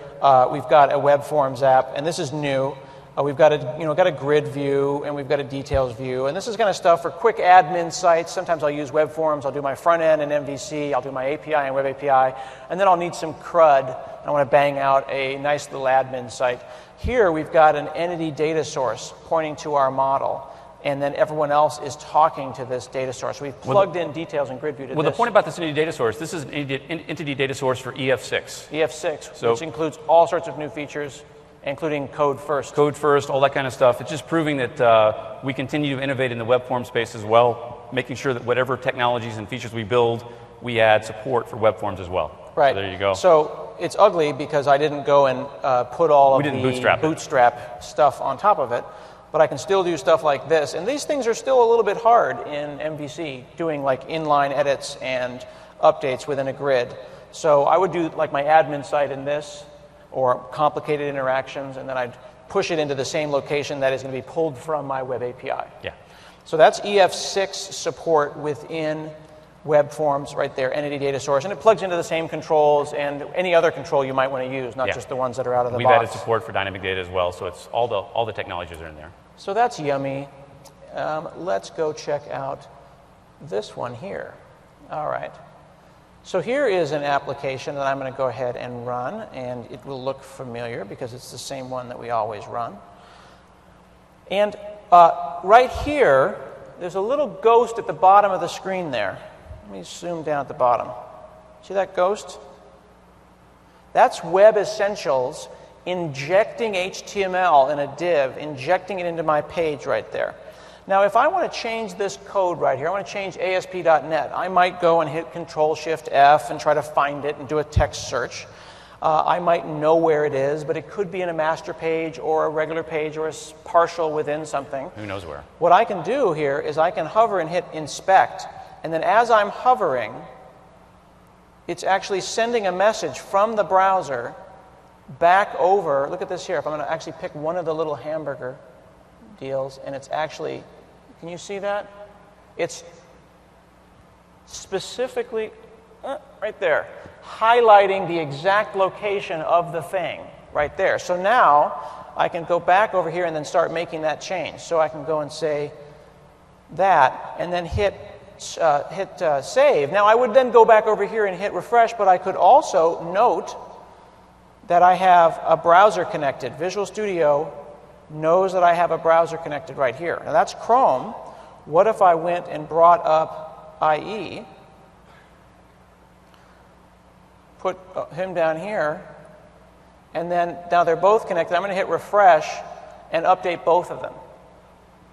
we've got a web forms app, and this is new. We've got a grid view, and we've got a details view. And this is kind of stuff for quick admin sites. Sometimes I'll use web forms. I'll do my front end in MVC. I'll do my API and web API. And then I'll need some CRUD. I want to bang out a nice little admin site. Here we've got an entity data source pointing to our model. And then everyone else is talking to this data source. We've plugged in details and grid view to this. Well, the point about this entity data source, this is an entity data source for EF6. EF6, which includes all sorts of new features, including code first. Code first, all that kind of stuff. It's just proving that we continue to innovate in the web form space as well, making sure that whatever technologies and features we build, we add support for web forms as well. Right. So there you go. So it's ugly because I didn't go and put all of the bootstrap stuff on top of it. But I can still do stuff like this. And these things are still a little bit hard in MVC, doing like inline edits and updates within a grid. So I would do like my admin site in this, or complicated interactions, and then I'd push it into the same location that is going to be pulled from my web API. Yeah. So that's EF6 support within web forms right there, entity data source. And it plugs into the same controls and any other control you might want to use, not just the ones that are out of the box. We've added support for dynamic data as well, so it's all the technologies are in there. So that's yummy. Let's go check out this one here. All right. So here is an application that I'm going to go ahead and run, and it will look familiar because it's the same one that we always run. And right here, there's a little ghost at the bottom of the screen there. Let me zoom down at the bottom. See that ghost? That's Web Essentials injecting HTML in a div, injecting it into my page right there. Now, if I want to change this code right here, I want to change ASP.NET, I might go and hit Control-Shift-F and try to find it and do a text search. I might know where it is, but it could be in a master page or a regular page or a partial within something. Who knows where? What I can do here is I can hover and hit Inspect, and then as I'm hovering, it's actually sending a message from the browser back over. Look at this here. If I'm going to actually pick one of the little hamburger deals, and it's actually, can you see that? It's specifically right there, highlighting the exact location of the thing right there. So now I can go back over here and then start making that change. So I can go and say that, and then hit save. Now I would then go back over here and hit refresh, but I could also note that I have a browser connected. Visual Studio knows that I have a browser connected right here. Now that's Chrome. What if I went and brought up IE, put him down here, and then now they're both connected. I'm going to hit refresh and update both of them.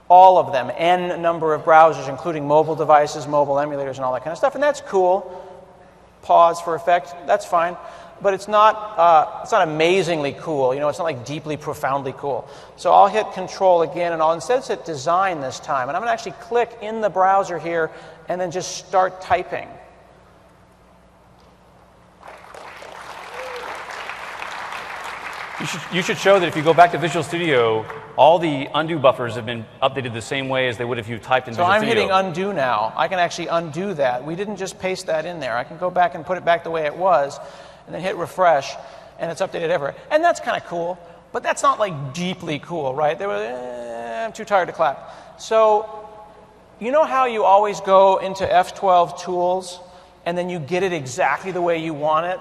All of them, N number of browsers, including mobile devices, mobile emulators, and all that kind of stuff. And that's cool. Pause for effect. That's fine. But it's not amazingly cool. You know, it's not like deeply, profoundly cool. So I'll hit Control again, and I'll instead hit Design this time. And I'm going to actually click in the browser here and then just start typing. You should show that if you go back to Visual Studio, all the undo buffers have been updated the same way as they would if you typed in Visual Studio. So I'm hitting undo now. I can actually undo that. We didn't just paste that in there. I can go back and put it back the way it was, and then hit refresh, and it's updated everywhere. And that's kind of cool, but that's not like deeply cool, right? I'm too tired to clap. So you know how you always go into F12 Tools, and then you get it exactly the way you want it?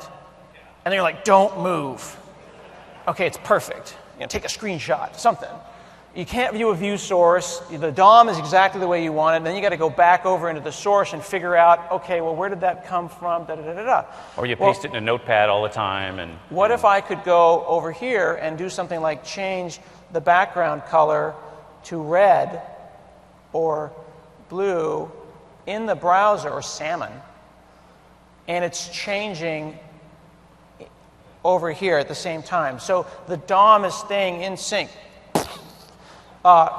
And then you're like, don't move. Okay, it's perfect. You know, take a screenshot, something. You can't view a view source. The DOM is exactly the way you want it. Then you got to go back over into the source and figure out, okay, well, where did that come from? Da, da, da, da, da. Or you paste it in a notepad all the time. And what if I could go over here and do something like change the background color to red or blue in the browser, or salmon, and it's changing over here at the same time. So the DOM is staying in sync.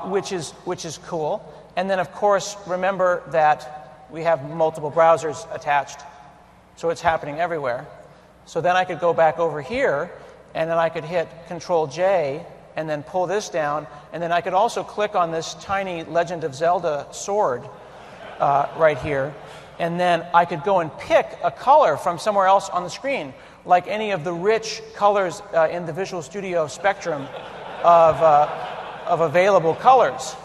Which is cool. And then, of course, remember that we have multiple browsers attached, so it's happening everywhere. So then I could go back over here, and then I could hit Control-J, and then pull this down, and then I could also click on this tiny Legend of Zelda sword right here, and then I could go and pick a color from somewhere else on the screen, like any of the rich colors in the Visual Studio spectrum of available colors,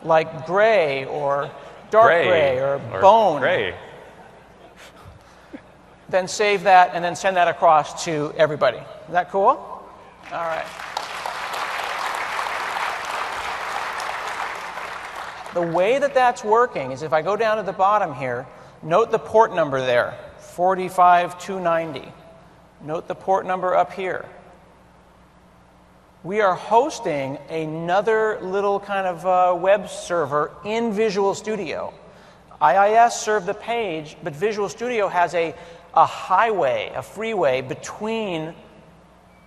like gray or dark gray or bone. Gray. Then save that and then send that across to everybody. Is that cool? All right. The way that that's working is if I go down to the bottom here, note the port number there, 45290. Note the port number up here. We are hosting another little kind of web server in Visual Studio. IIS served the page, but Visual Studio has a highway, a freeway between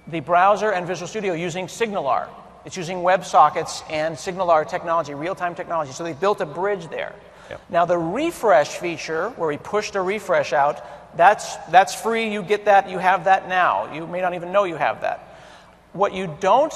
the browser and Visual Studio using SignalR. It's using WebSockets and SignalR technology, real-time technology. So they built a bridge there. Yep. Now the refresh feature, where we pushed a refresh out, that's free. You get that. You have that now. You may not even know you have that. What you don't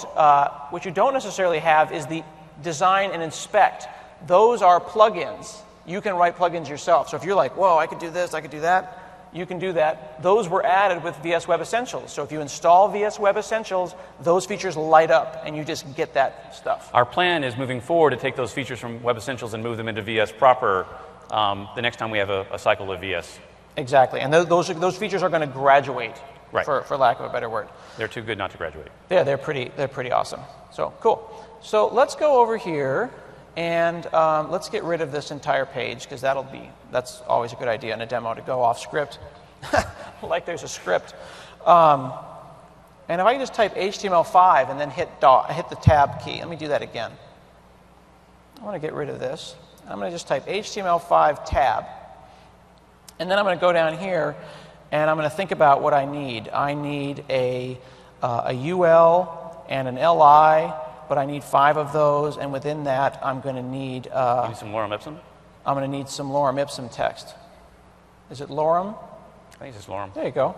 necessarily have is the design and inspect. Those are plugins. You can write plugins yourself. So if you're like, whoa, I could do this, I could do that, you can do that. Those were added with VS Web Essentials. So if you install VS Web Essentials, those features light up, and you just get that stuff. Our plan is moving forward to take those features from Web Essentials and move them into VS proper the next time we have a cycle of VS. Exactly. And those features are going to graduate, right, for lack of a better word. They're too good not to graduate. Yeah, they're pretty awesome. So cool. So let's go over here and let's get rid of this entire page, because that's always a good idea in a demo to go off script, like there's a script. And if I can just type HTML5 and then hit the tab key. Let me do that again. I want to get rid of this. I'm going to just type HTML5 tab. And then I'm going to go down here, and I'm going to think about what I need. I need a UL and an LI, but I need 5 of those, and within that, I'm going to need... you need some lorem ipsum? I'm going to need some lorem ipsum text. Is it lorem? I think it's just lorem. There you go.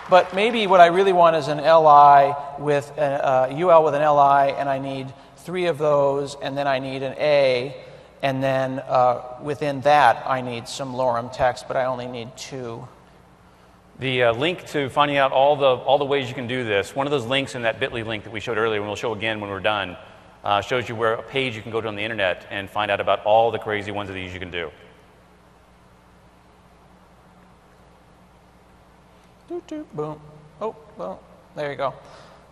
But maybe what I really want is an LI with a UL with an LI, and I need 3 of those, and then I need an A, and then within that I need some lorem text, but I only need 2. The link to finding out all the ways you can do this, one of those links in that bit.ly link that we showed earlier, and we'll show again when we're done, shows you where a page you can go to on the internet and find out about all the crazy ones of these you can do. Doot, doot, boom. Oh, well, there you go.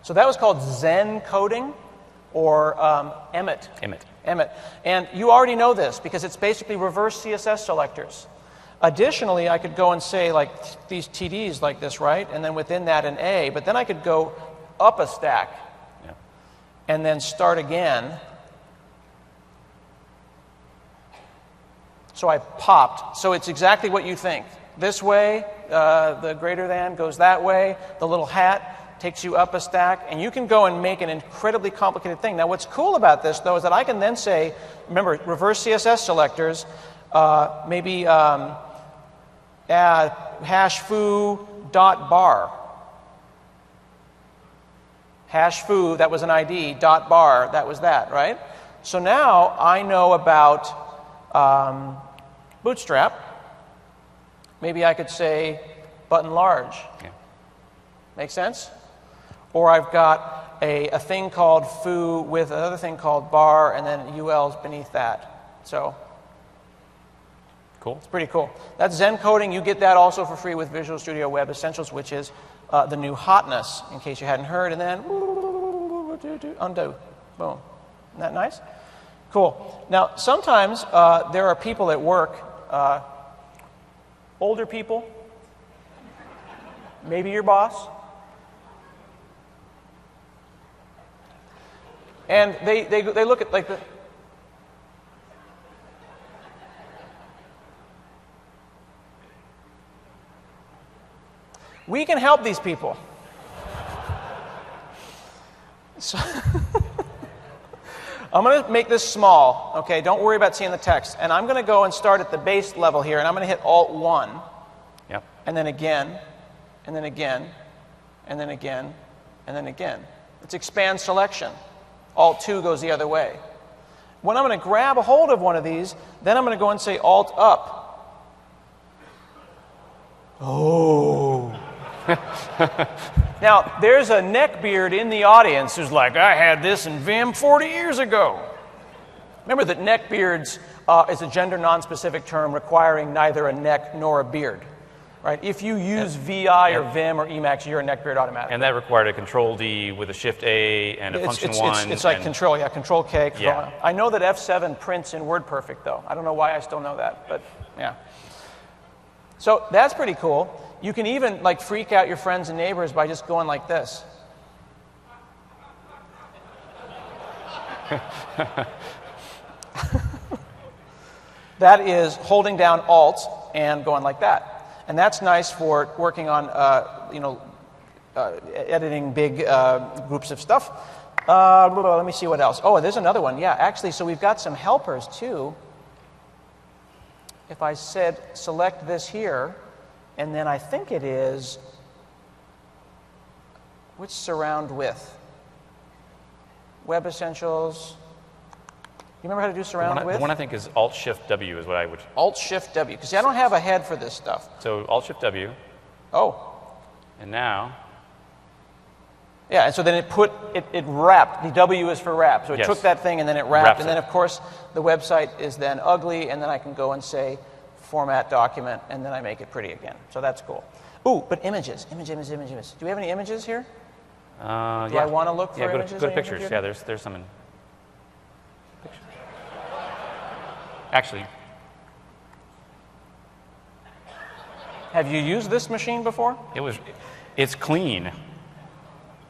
So that was called Zen coding, or Emmet. Emmet. And you already know this, because it's basically reverse CSS selectors. Additionally, I could go and say, like, these TDs like this, right? And then within that, an A. But then I could go up a stack, yeah, and then start again. So I popped. So it's exactly what you think. This way, the greater than goes that way. The little hat takes you up a stack. And you can go and make an incredibly complicated thing. Now, what's cool about this, though, is that I can then say, remember, reverse CSS selectors, maybe add #foo.bar. #foo, that was an ID, .bar, that was that, right? So now I know about Bootstrap. Maybe I could say button large. yeah. Make sense? Or I've got a thing called foo with another thing called bar, and then UL's beneath that. So Cool. it's pretty cool. That's Zen coding. You get that also for free with Visual Studio Web Essentials, which is the new hotness, in case you hadn't heard, and then undo. Boom. Isn't that nice? Cool. Now, sometimes there are people at work, older people, maybe your boss, and they look at like the... We can help these people. So I'm going to make this small, okay? Don't worry about seeing the text. And I'm going to go and start at the base level here, and I'm going to hit Alt-1. Yep. And then again, and then again, and then again, and then again. It's expand selection. Alt-2 goes the other way. When I'm going to grab a hold of one of these, then I'm going to go and say Alt-up. Oh. Now, there's a neckbeard in the audience who's like, I had this in Vim 40 years ago. Remember that neckbeards is a gender non-specific term requiring neither a neck nor a beard. Right? If you use VI or Vim or Emacs, you're a neckbeard automatically. And that required a Control-D with a Shift-A and a Function 1. It's like Control-K. I know that F7 prints in WordPerfect, though. I don't know why I still know that, but yeah. So that's pretty cool. You can even like freak out your friends and neighbors by just going like this. That is holding down Alt and going like that. And that's nice for working on, editing big groups of stuff. Let me see what else. Oh, there's another one. Yeah, actually, so we've got some helpers too. If I said select this here, and then I think it is, which surround with? Web Essentials. You remember how to do surround with? The one I think is Alt-Shift-W is what I would... Alt-Shift-W, because I don't have a head for this stuff. So Alt-Shift-W. Oh. And now... Yeah, and so then it wrapped. The W is for wrap. So it took that thing and then it wrapped. And then, of course, the website is then ugly, and then I can go and say, format document, and then I make it pretty again. So that's cool. Ooh, but images. Image. Do we have any images here? Do I want to look for images? Go to pictures. Yeah, there's some in pictures. Actually. Have you used this machine before? It's clean.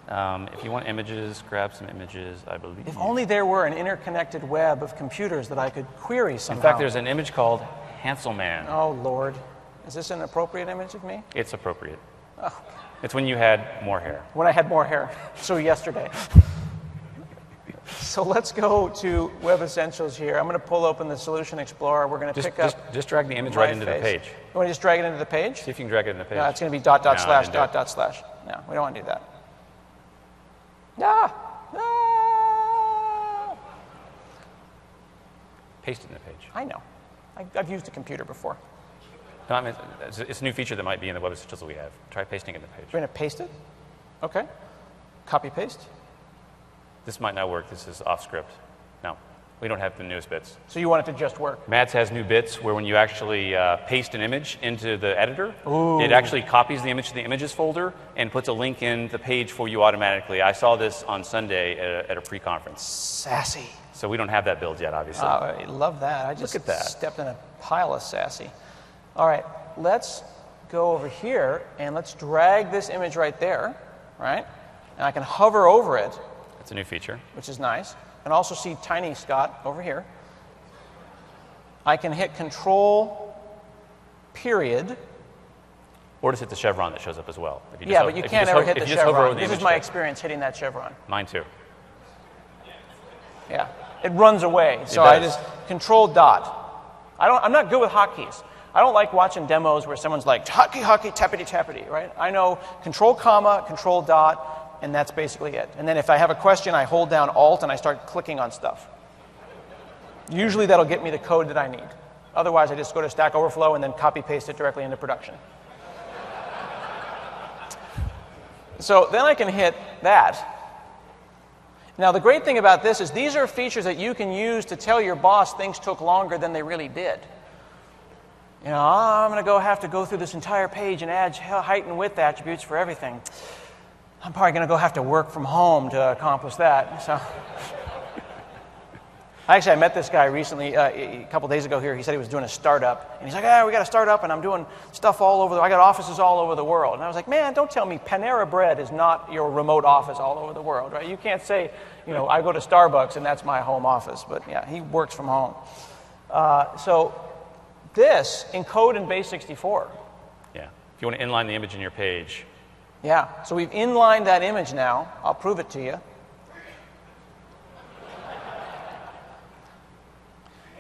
If you want images, grab some images, I believe. If only there were an interconnected web of computers that I could query somehow. In fact, there's an image called Hanselman. Oh, Lord. Is this an appropriate image of me? It's appropriate. Oh. It's when you had more hair. When I had more hair. So yesterday. So let's go to Web Essentials here. I'm going to pull open the Solution Explorer. We're going to pick up... Just drag the image right into the page. You want to just drag it into the page? See if you can drag it into the page. No, it's going to be dot, slash. No, we don't want to do that. Paste it in the page. I know. I've used a computer before. No, I mean, it's a new feature that might be in the Web Essentials that we have. Try pasting it in the page. We're going to paste it? Okay. Copy paste. This might not work. This is off script. No, we don't have the newest bits. So you want it to just work? Mads has new bits where when you actually paste an image into the editor, it actually copies the image to the images folder and puts a link in the page for you automatically. I saw this on Sunday at a pre-conference. Sassy. So we don't have that build yet, obviously. I love that. I just stepped in a pile of sassy. All right, let's go over here and let's drag this image right there, right? And I can hover over it. It's a new feature. Which is nice. And also see Tiny Scott over here. I can hit Control, period. Or just hit the chevron that shows up as well. But you can't ever hit the chevron. This is my experience hitting that chevron. Mine too. Yeah, it runs away. So I just Control dot. I'm not good with hotkeys. I don't like watching demos where someone's like hotkey, tappity, tappity, right? I know Control comma, Control dot, and that's basically it. And then if I have a question, I hold down Alt and I start clicking on stuff. Usually that'll get me the code that I need. Otherwise, I just go to Stack Overflow and then copy paste it directly into production. So then I can hit that. Now the great thing about this is these are features that you can use to tell your boss things took longer than they really did. You know, I'm going to have to go through this entire page and add height and width attributes for everything. I'm probably going to have to work from home to accomplish that. So, actually, I met this guy recently, a couple days ago here. He said he was doing a startup, and he's like, we got a startup, and I'm doing stuff all over. I got offices all over the world. And I was like, man, don't tell me Panera Bread is not your remote office all over the world, right? You can't say, you know, I go to Starbucks and that's my home office. But yeah, he works from home. So this encode in base64. Yeah. If you want to inline the image in your page. Yeah. So we've inlined that image now. I'll prove it to you.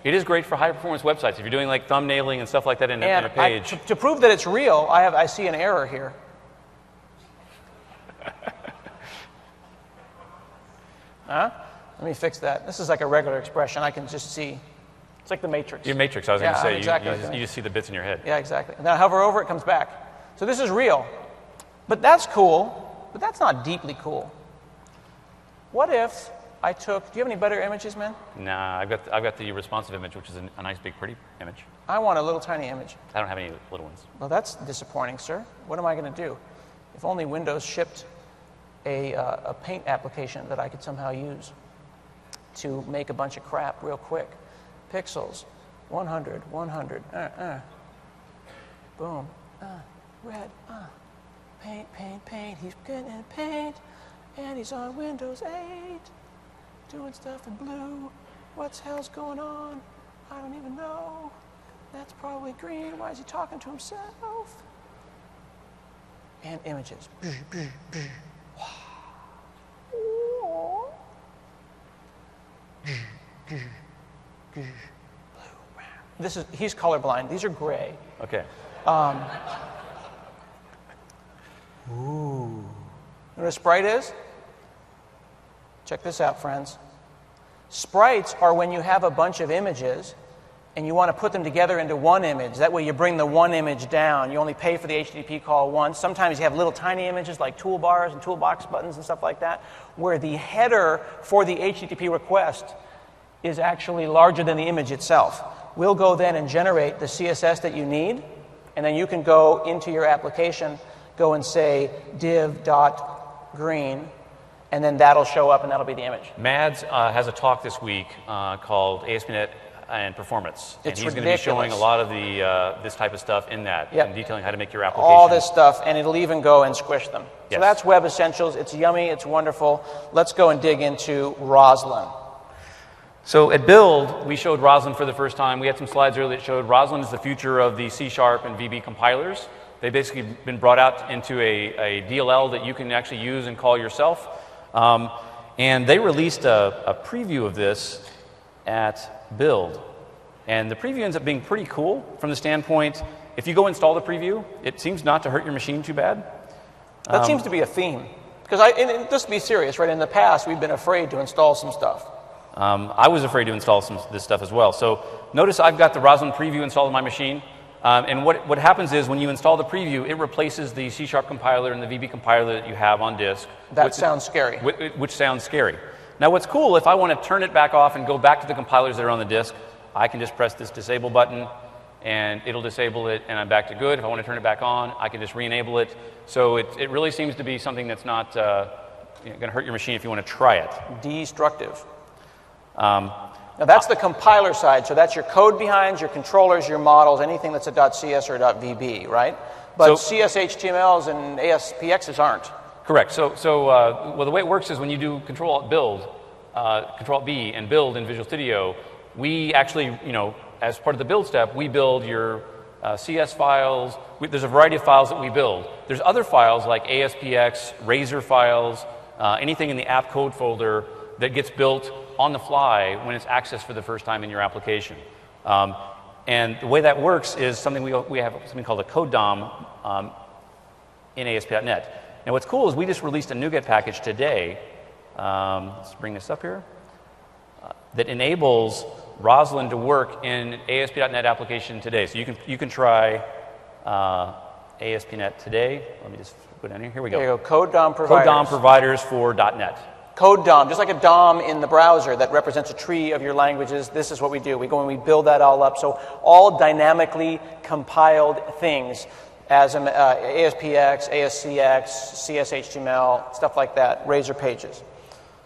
It is great for high-performance websites. If you're doing like thumbnailing and stuff like that in a page. To prove that it's real, I see an error here. Huh? Let me fix that. This is like a regular expression. I can just see. It's like the Matrix. Your Matrix, I was going to say. Exactly you just see the bits in your head. Yeah, exactly. And then I hover over, it comes back. So this is real. But that's cool, but that's not deeply cool. What if I took, do you have any better images, man? Nah, I've got the responsive image, which is a nice, big, pretty image. I want a little tiny image. I don't have any little ones. Well, that's disappointing, sir. What am I going to do? If only Windows shipped a paint application that I could somehow use to make a bunch of crap real quick. Pixels, 100, 100, boom, red, paint, paint, paint. He's getting paint, and he's on Windows 8. Doing stuff in blue. What's hell's going on? I don't even know. That's probably green. Why is he talking to himself? And images. He's colorblind. These are gray. Okay. Ooh. You know what a sprite is? Check this out, friends. Sprites are when you have a bunch of images and you want to put them together into one image. That way you bring the one image down. You only pay for the HTTP call once. Sometimes you have little tiny images like toolbars and toolbox buttons and stuff like that, where the header for the HTTP request is actually larger than the image itself. We'll go then and generate the CSS that you need, and then you can go into your application, go and say div.green, and then that'll show up and that'll be the image. Mads has a talk this week called ASP NET and Performance. And he's going to be showing a lot of the this type of stuff in that, and detailing how to make your application. All this stuff, and it'll even go and squish them. Yes. So that's Web Essentials. It's yummy. It's wonderful. Let's go and dig into Roslyn. So at Build, we showed Roslyn for the first time. We had some slides earlier that showed Roslyn is the future of the C# and VB compilers. They've basically been brought out into a DLL that you can actually use and call yourself. And they released a preview of this at Build. And the preview ends up being pretty cool from the standpoint, if you go install the preview, it seems not to hurt your machine too bad. That seems to be a theme. Because just to be serious, right, in the past, we've been afraid to install some stuff. I was afraid to install this stuff as well. So notice I've got the Roslyn preview installed on my machine. And what happens is when you install the preview, it replaces the C# compiler and the VB compiler that you have on disk. That sounds scary. Which sounds scary. Now what's cool, if I want to turn it back off and go back to the compilers that are on the disk, I can just press this disable button and it'll disable it and I'm back to good. If I want to turn it back on, I can just re-enable it. So it really seems to be something that's not going to hurt your machine if you want to try it. Destructive. Now that's the compiler side, so that's your code behinds, your controllers, your models, anything that's a .cs or a .vb, right? But CSHTMLs and ASPXs aren't. Correct. So well, the way it works is when you do Control-Alt-B and build in Visual Studio, we actually, as part of the build step, we build your CS files. There's a variety of files that we build. There's other files like ASPX, Razor files, anything in the app code folder that gets built on the fly when it's accessed for the first time in your application. And the way that works is something we have something called a code DOM in ASP.NET. Now what's cool is we just released a NuGet package today. Let's bring this up here. That enables Roslyn to work in ASP.NET application today. So you can try ASP.NET today. Let me just go down here. Here we go. There you go. Code DOM providers. Code DOM providers for .NET. Code DOM, just like a DOM in the browser that represents a tree of your languages, this is what we do. We go and we build that all up. So all dynamically compiled things as ASPX, ASCX, CSHTML, stuff like that, Razor pages.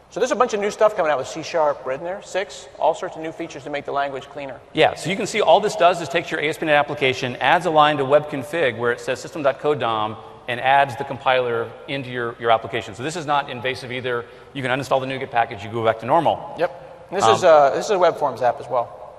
So there's a bunch of new stuff coming out with C#, right in there, 6, all sorts of new features to make the language cleaner. Yeah, so you can see all this does is takes your ASP NET application, adds a line to web config where it says system.codedom, and adds the compiler into your application. So this is not invasive either. You can uninstall the NuGet package, you go back to normal. Yep. And this is a web forms app as well.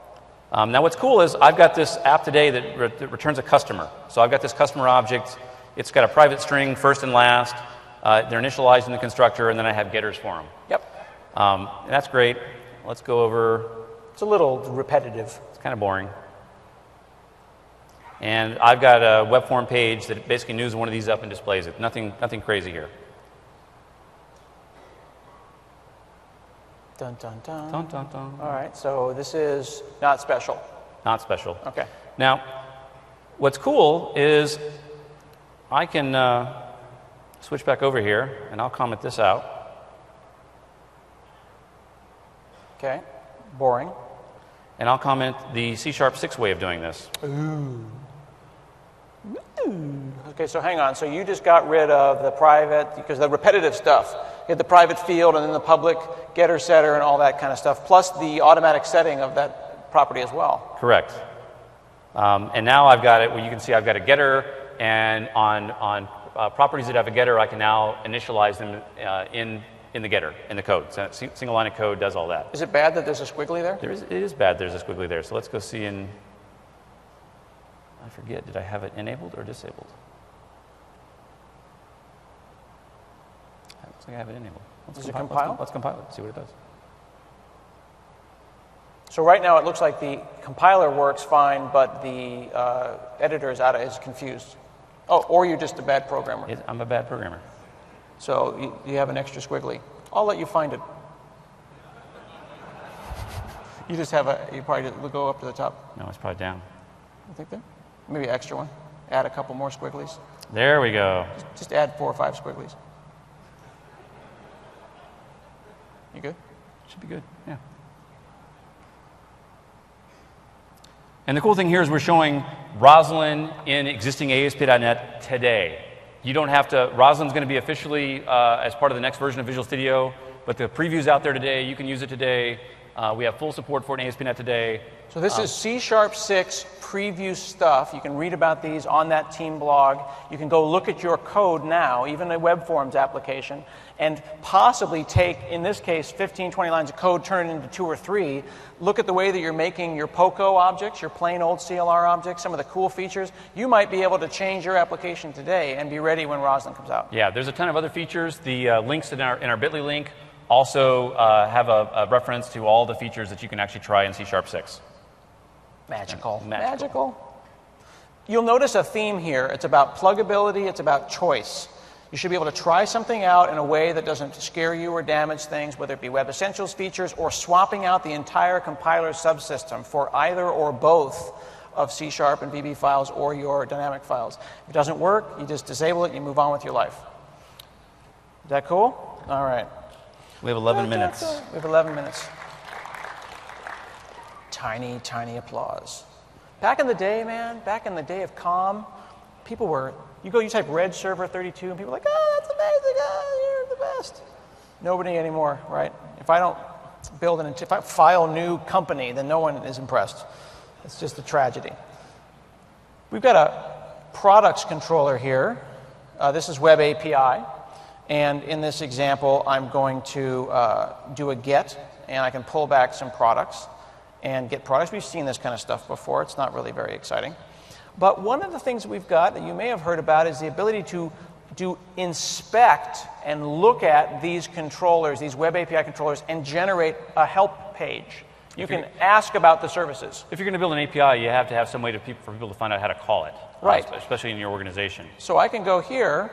Now what's cool is I've got this app today that returns a customer. So I've got this customer object. It's got a private string, first and last. They're initialized in the constructor, and then I have getters for them. Yep. And that's great. Let's go over. It's a little repetitive. It's kind of boring. And I've got a web form page that basically news one of these up and displays it. Nothing crazy here. Dun, dun, dun. Dun, dun, dun. All right, so this is not special. Not special. Okay. Now, what's cool is I can switch back over here, and I'll comment this out. Okay, boring. And I'll comment the C#6 way of doing this. Ooh. Okay, so hang on. So you just got rid of the private, because the repetitive stuff. You had the private field and then the public getter setter and all that kind of stuff, plus the automatic setting of that property as well. Correct. And now I've got it where you can see I've got a getter, and on properties that have a getter, I can now initialize them in the getter, in the code. So single line of code does all that. Is it bad that there's a squiggly there? It is bad there's a squiggly there. So let's go see in, I forget, did I have it enabled or disabled? It looks like I have it enabled. Does it compile? Let's compile it, see what it does. So right now it looks like the compiler works fine, but the editor is confused. Oh, or you're just a bad programmer. I'm a bad programmer. So you have an extra squiggly. I'll let you find it. You just have you probably go up to the top. No, it's probably down. You think there? Maybe an extra one. Add a couple more squigglies. There we go. Just add 4 or 5 squigglies. You good? Should be good, yeah. And the cool thing here is we're showing Roslyn in existing ASP.NET today. You don't have to, Roslyn's going to be officially as part of the next version of Visual Studio, but the preview's out there today. You can use it today. We have full support for it in ASP.NET today. So this is C#6 preview stuff. You can read about these on that team blog. You can go look at your code now, even a web forms application, and possibly take, in this case, 15, 20 lines of code, turn it into 2 or 3. Look at the way that you're making your POCO objects, your plain old CLR objects, some of the cool features. You might be able to change your application today and be ready when Roslyn comes out. Yeah, there's a ton of other features. The links in our bit.ly link also have a reference to all the features that you can actually try in C#6. Magical. Magical. You'll notice a theme here. It's about pluggability. It's about choice. You should be able to try something out in a way that doesn't scare you or damage things, whether it be Web Essentials features or swapping out the entire compiler subsystem for either or both of C# and VB files or your dynamic files. If it doesn't work, you just disable it and you move on with your life. Is that cool? All right. We have 11 minutes. We have 11 minutes. Tiny, tiny applause. Back in the day, man, back in the day of COM, people were, you type red server 32 and people are like, oh, that's amazing, oh, you're the best. Nobody anymore, right? If I don't if I file new company, then no one is impressed. It's just a tragedy. We've got a products controller here. This is Web API. And in this example, I'm going to do a get, and I can pull back some products and get products. We've seen this kind of stuff before. It's not really very exciting. But one of the things that we've got that you may have heard about is the ability to inspect and look at these controllers, these Web API controllers, and generate a help page. You can ask about the services. If you're going to build an API, you have to have some way for people to find out how to call it. Right. Especially in your organization. So I can go here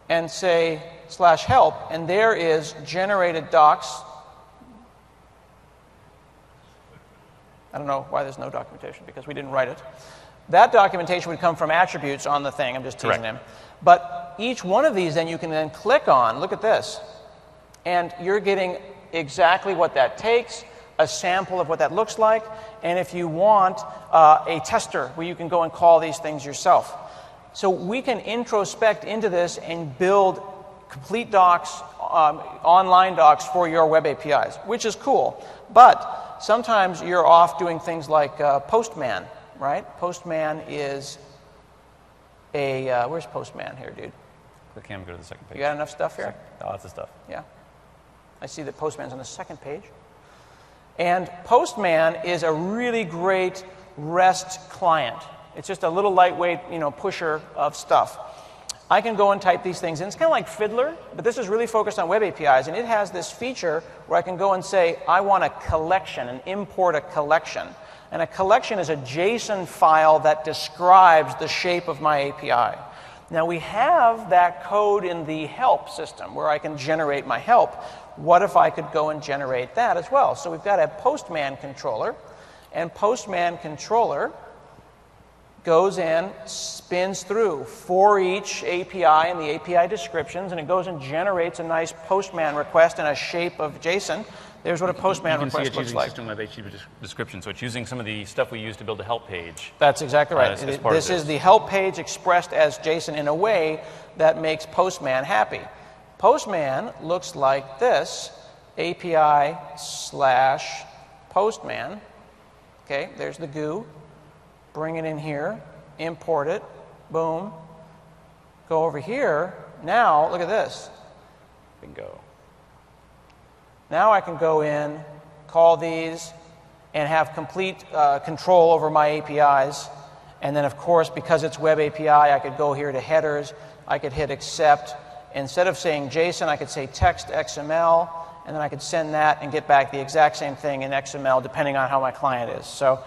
and say /help, and there is generated docs. I don't know why there's no documentation, because we didn't write it. That documentation would come from attributes on the thing. I'm just teasing them. But each one of these then you can then click on. Look at this. And you're getting exactly what that takes, a sample of what that looks like, and if you want, a tester where you can go and call these things yourself. So we can introspect into this and build complete docs, online docs for your web APIs, which is cool. But sometimes you're off doing things like Postman, right? Postman is a, where's Postman here, dude? Click him, go to the second page. You got enough stuff here? Lots of stuff. Yeah. I see that Postman's on the second page. And Postman is a really great REST client. It's just a little lightweight, pusher of stuff. I can go and type these things in. It's kind of like Fiddler, but this is really focused on web APIs, and it has this feature where I can go and say, I want a collection, and import a collection. And a collection is a JSON file that describes the shape of my API. Now, we have that code in the help system where I can generate my help. What if I could go and generate that as well? So we've got a Postman controller, and Postman controller goes in, spins through for each API and the API descriptions, and it goes and generates a nice Postman request in a shape of JSON. There's what a Postman request looks like. You can see it's using system web description, so it's using some of the stuff we use to build a help page. That's exactly right. This is the help page expressed as JSON in a way that makes Postman happy. Postman looks like this, API/Postman. Okay, there's the GUI. Bring it in here, import it, boom. Go over here. Now, look at this. Bingo. Now I can go in, call these, and have complete control over my APIs. And then, of course, because it's web API, I could go here to headers. I could hit accept. Instead of saying JSON, I could say text XML, and then I could send that and get back the exact same thing in XML, depending on how my client is. So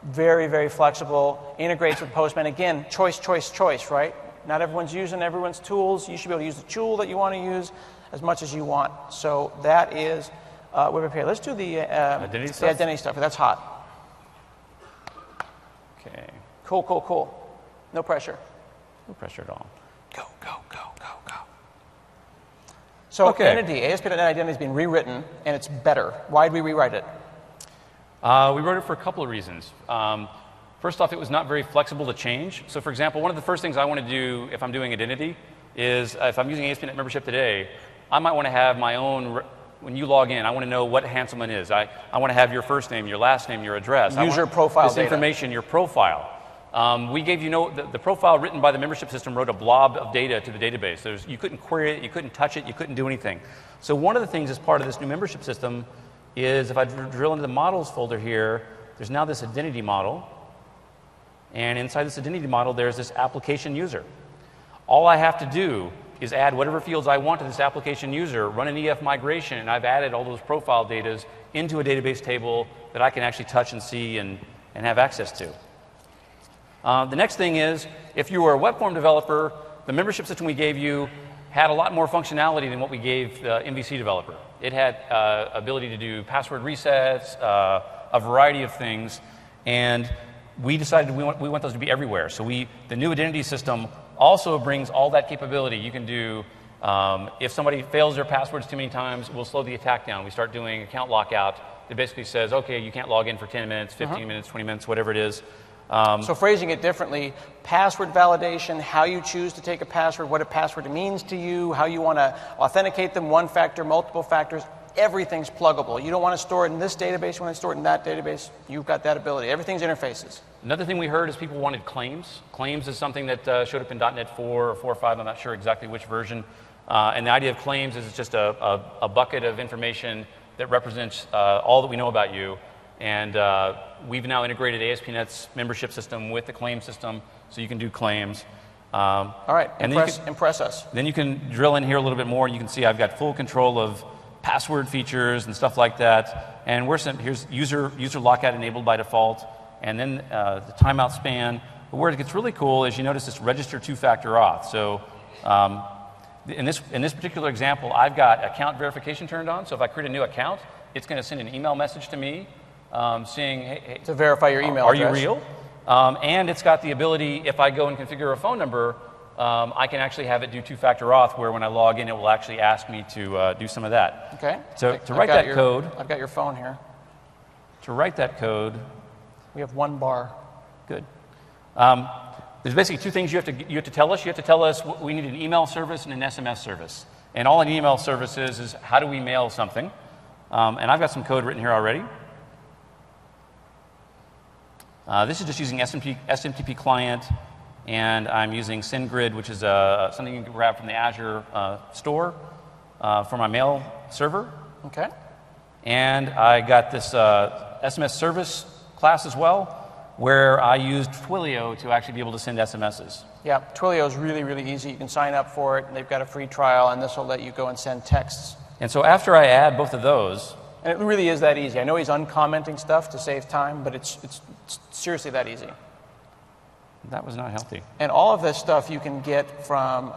very, very flexible, integrates with Postman. Again, choice, choice, choice, right? Not everyone's using everyone's tools. You should be able to use the tool that you want to use as much as you want. So that is web API. Let's do the identity stuff. That's hot. Okay. Cool, cool, cool. No pressure. No pressure at all. Go, go, go, go, go. So entity, ASP.NET Identity has been rewritten, and it's better. Why did we rewrite it? We wrote it for a couple of reasons. First off, it was not very flexible to change. So for example, one of the first things I want to do if I'm doing identity is if I'm using ASP.NET Membership today, I might want to have my own, when you log in, I want to know what Hanselman is. I want to have your first name, your last name, your address. User profile data. This information, your profile. We gave you the profile written by the membership system wrote a blob of data to the database. You couldn't query it, you couldn't touch it, you couldn't do anything. So one of the things as part of this new membership system is if I drill into the models folder here, there's now this identity model. And inside this identity model, there's this application user. All I have to do is add whatever fields I want to this application user, run an EF migration, and I've added all those profile data into a database table that I can actually touch and see and have access to. The next thing is, if you were a web form developer, the membership system we gave you had a lot more functionality than what we gave the MVC developer. It had ability to do password resets, a variety of things, and we decided we want those to be everywhere. So the new identity system also brings all that capability. You can do, if somebody fails their passwords too many times, we'll slow the attack down. We start doing account lockout that basically says, okay, you can't log in for 10 minutes, 15 minutes, 20 minutes, whatever it is. So phrasing it differently, password validation, how you choose to take a password, what a password means to you, how you want to authenticate them, one factor, multiple factors, everything's pluggable. You don't want to store it in this database, you want to store it in that database, you've got that ability. Everything's interfaces. Another thing we heard is people wanted claims. Claims is something that showed up in .NET 4 or 4.5, I'm not sure exactly which version. And the idea of claims is it's just a bucket of information that represents all that we know about you. And we've now integrated ASP.NET's membership system with the claim system, so you can do claims. All right, impress us. Then you can drill in here a little bit more, and you can see I've got full control of password features and stuff like that. And here's user lockout enabled by default, and then the timeout span. But where it gets really cool is you notice this register two-factor auth. So in this particular example, I've got account verification turned on. So if I create a new account, it's going to send an email message to me saying, hey, to verify your email address. Are you real? And it's got the ability, if I go and configure a phone number, I can actually have it do two-factor auth, where when I log in, it will actually ask me to do some of that. Okay. So to write that code, I've got your phone here. to write that code, We have 1 bar. good. There's basically 2 things you have to tell us. You have to tell us we need an email service and an SMS service. And all an email service is how do we mail something? And I've got some code written here already. This is just using SMTP client, and I'm using SendGrid, which is something you can grab from the Azure store for my mail server. Okay. And I got this SMS service class as well, where I used Twilio to actually be able to send SMSs. Yeah, Twilio is really, really easy. You can sign up for it, and they've got a free trial, and this will let you go and send texts. And so after I add both of those, and it really is that easy. I know he's uncommenting stuff to save time, but it's seriously that easy. that was not healthy. And all of this stuff you can get from,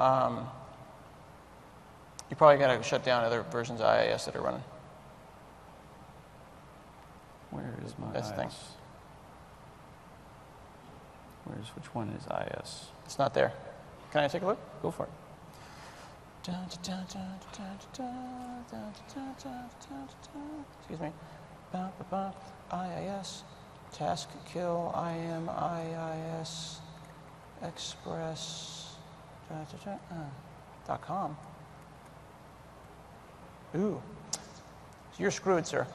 you probably got to shut down other versions of IIS that are running. Where is my That's the thing. IIS? Which one is IIS? It's not there. Can I take a look? Go for it. Excuse me. IIS, task kill, IMIIS, express, .com. Ooh, so you're screwed, sir.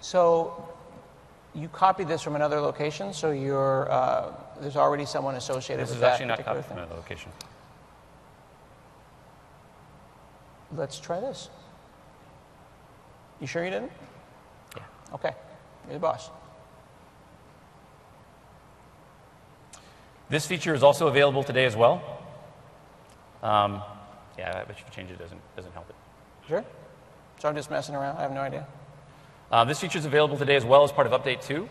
So you copied this from another location, so you're, there's already someone associated This with is that actually not particular copied from thing. another location. Let's try this. You sure you didn't? Yeah. Okay, you're the boss. This feature is also available today as well. Yeah, I bet if you change it, doesn't help it. Sure? So I'm just messing around, I have no idea. This feature is available today as well as part of Update 2.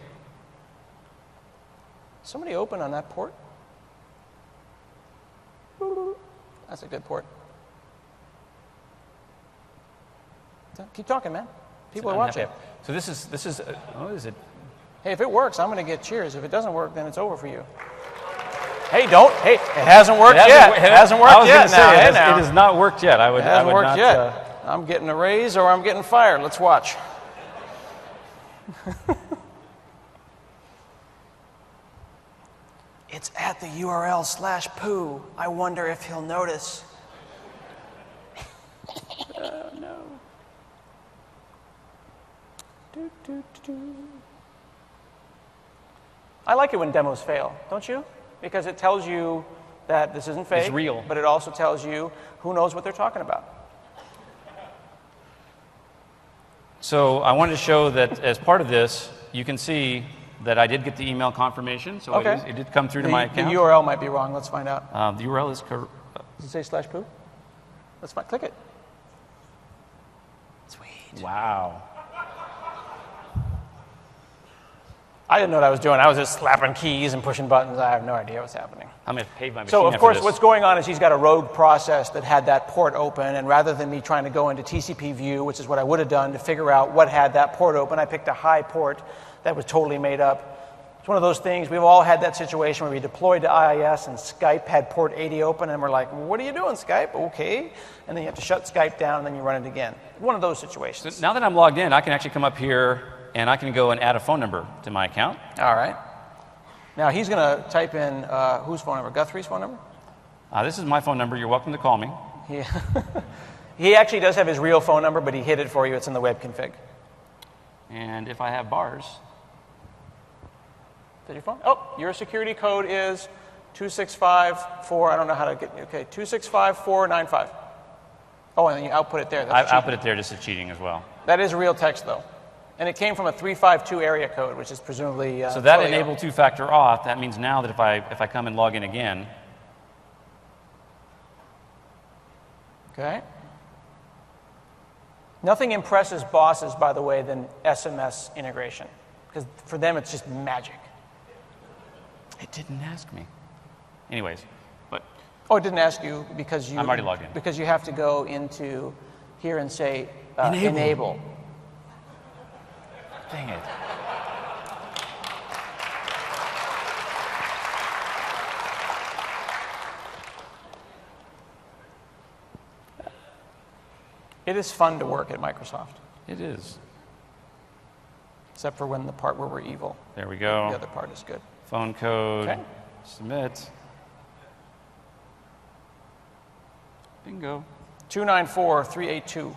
Somebody open on that port? That's a good port. Keep talking, man. People are watching. So this is what is it? Hey, if it works, I'm going to get cheers. If it doesn't work, then it's over for you. Hey, don't. Hey, it hasn't worked yet. It hasn't worked yet. It has not worked yet. It hasn't worked yet. I'm getting a raise or I'm getting fired. Let's watch. It's at the URL /poo. I wonder if he'll notice. Oh, no. I like it when demos fail, don't you? Because it tells you that this isn't fake. It's real. But it also tells you who knows what they're talking about. So I wanted to show that as part of this, you can see that I did get the email confirmation. So Okay. it did come through to my account. The URL might be wrong. Let's find out. The URL is correct. Does it say /poo? Let's find. Click it. Sweet. Wow. I didn't know what I was doing. I was just slapping keys and pushing buttons. I have no idea what's happening. I'm going to pave my machine. So, of after course, this. what's going on is he's got a rogue process that had that port open, and rather than me trying to go into TCP view, which is what I would have done to figure out what had that port open, I picked a high port that was totally made up. It's one of those things, we've all had that situation where we deployed to IIS and Skype had port 80 open, and we're like, what are you doing, Skype? Okay. And then you have to shut Skype down, and then you run it again. One of those situations. So now that I'm logged in, I can actually come up here and I can go and add a phone number to my account. All right. Now he's going to type in whose phone number? Guthrie's phone number? This is my phone number. You're welcome to call me. Yeah. He actually does have his real phone number, but he hid it for you. It's in the web config. And if I have bars. Is that your phone? Oh, your security code is 2654. I don't know how to get. Okay, 265495. Oh, and then you output it there. That's I output it there just as cheating as well. That is real text, though. And it came from a 352 area code, which is presumably. So that Twilio. enabled two-factor auth. That means now that if I come and log in again. Okay. Nothing impresses bosses, by the way, than SMS integration, because for them it's just magic. It didn't ask me. Anyways, but Oh, it didn't ask you because you. I'm already logged in. Because you have to go into here and say enable. dang it. It is fun to work at Microsoft. It is. Except for when the part where we're evil. There we go. The other part is good. Phone code. Okay. Submit. Bingo. 294382.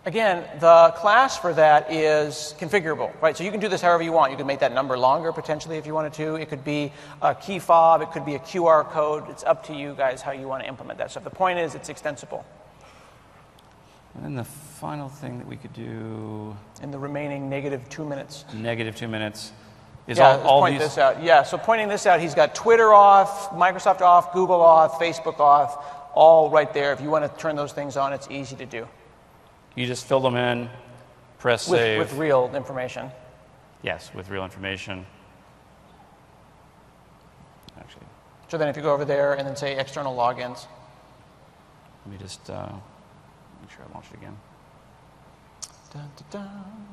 Again, the class for that is configurable, right? So you can do this however you want. You can make that number longer, potentially, if you wanted to. It could be a key fob. It could be a QR code. It's up to you guys how you want to implement that stuff. The point is it's extensible. And then the final thing that we could do... In the remaining negative 2 minutes. Negative 2 minutes. Is yeah, all point these... this out. Yeah, so pointing this out, he's got Twitter off, Microsoft off, Google off, Facebook off, all right there. If you want to turn those things on, it's easy to do. You just fill them in, press save. With real information. Yes, with real information. Actually, so then if you go over there and then say external logins. Let me just make sure I launch it again. Dun, dun, dun.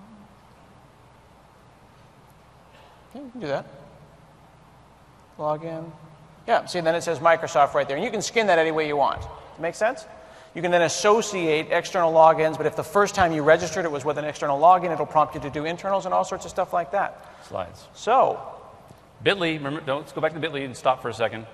Yeah, you can do that. Login. Yeah, see, then it says Microsoft right there. And you can skin that any way you want. Make sense? You can then associate external logins, but if the first time you registered it was with an external login, it'll prompt you to do internals and all sorts of stuff like that. Slides. So, Bitly, remember, let's go back to Bitly and stop for a second.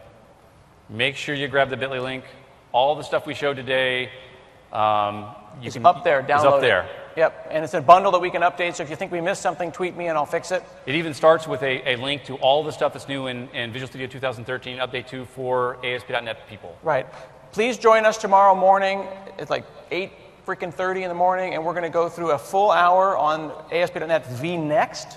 Make sure you grab the Bitly link. All the stuff we showed today, it's up there, download it's up there. It. Yep, and it's a bundle that we can update, so if you think we missed something, tweet me and I'll fix it. It even starts with a link to all the stuff that's new in Visual Studio 2013, Update 2 for ASP.NET people. Right. Please join us tomorrow morning. It's like 8:30 in the morning, and we're going to go through a full hour on ASP.NET vNext.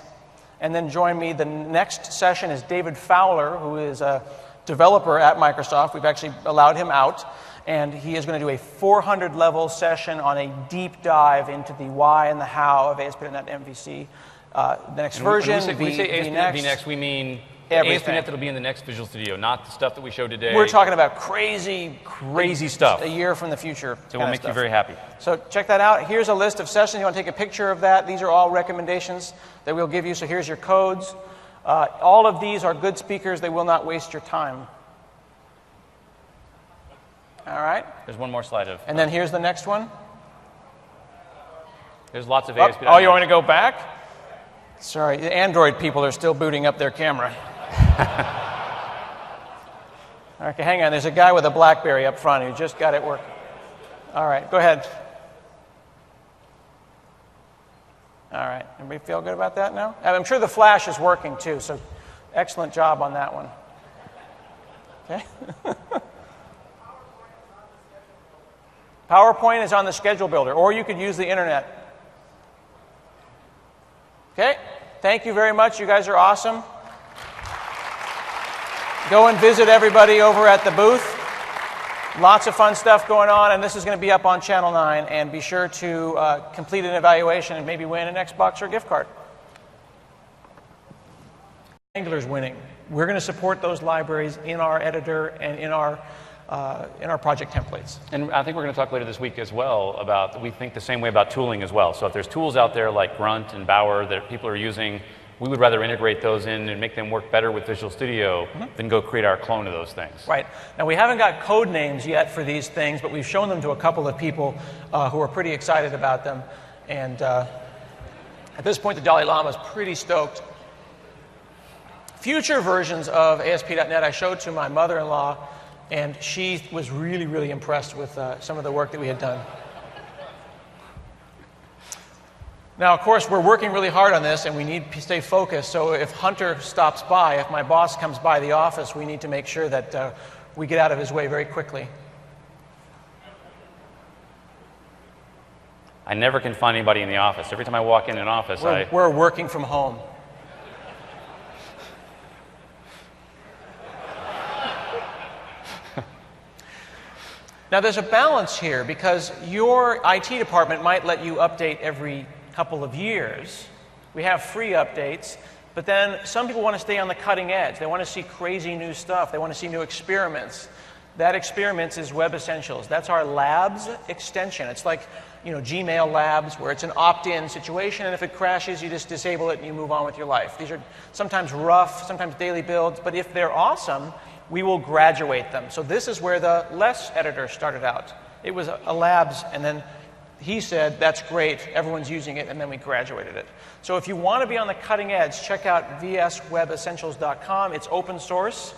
And then join me. The next session is David Fowler, who is a developer at Microsoft. We've actually allowed him out. And he is going to do a 400-level session on a deep dive into the why and the how of ASP.NET MVC. The next version, when we say ASP.NET vNext, we mean ASP.NET that'll be in the next Visual Studio, not the stuff that we showed today. We're talking about crazy stuff. A year from the future. So we'll make you very happy. So check that out. Here's a list of sessions. You want to take a picture of that. These are all recommendations that we'll give you. So here's your codes. All of these are good speakers. They will not waste your time. All right. There's one more slide of. And then here's the next one. There's lots of ASP.NET. Oh, you want to go back? Sorry, the Android people are still booting up their camera. Okay, hang on. There's a guy with a BlackBerry up front who just got it working. All right, go ahead. All right, everybody feel good about that now? I'm sure the flash is working too, so excellent job on that one. Okay. PowerPoint is on the schedule builder, or you could use the internet. Okay, thank you very much. You guys are awesome. Go and visit everybody over at the booth. Lots of fun stuff going on, and this is going to be up on Channel 9. And be sure to complete an evaluation and maybe win an Xbox or gift card. Angular's winning. We're going to support those libraries in our editor and in our project templates. And I think we're going to talk later this week as well about, we think the same way about tooling as well. So if there's tools out there like Grunt and Bower that people are using, we would rather integrate those in and make them work better with Visual Studio than go create our clone of those things. Right. Now, we haven't got code names yet for these things, but we've shown them to a couple of people who are pretty excited about them. And at this point, the Dalai Lama is pretty stoked. Future versions of ASP.NET I showed to my mother-in-law, and she was really, really impressed with some of the work that we had done. Now, of course, we're working really hard on this, and we need to stay focused. So if Hunter stops by, if my boss comes by the office, we need to make sure that we get out of his way very quickly. I never can find anybody in the office. Every time I walk in an office, we're working from home. Now, there's a balance here, because your IT department might let you update every couple of years. We have free updates, but then some people want to stay on the cutting edge. They want to see crazy new stuff. They want to see new experiments. That experiments is Web Essentials. That's our labs extension. It's like, Gmail Labs, where it's an opt-in situation, and if it crashes, you just disable it and you move on with your life. These are sometimes rough, sometimes daily builds, but if they're awesome, we will graduate them. So this is where the less editor started out. It was a labs, and then he said, that's great, everyone's using it, and then we graduated it. So if you want to be on the cutting edge, check out vswebessentials.com. It's open source.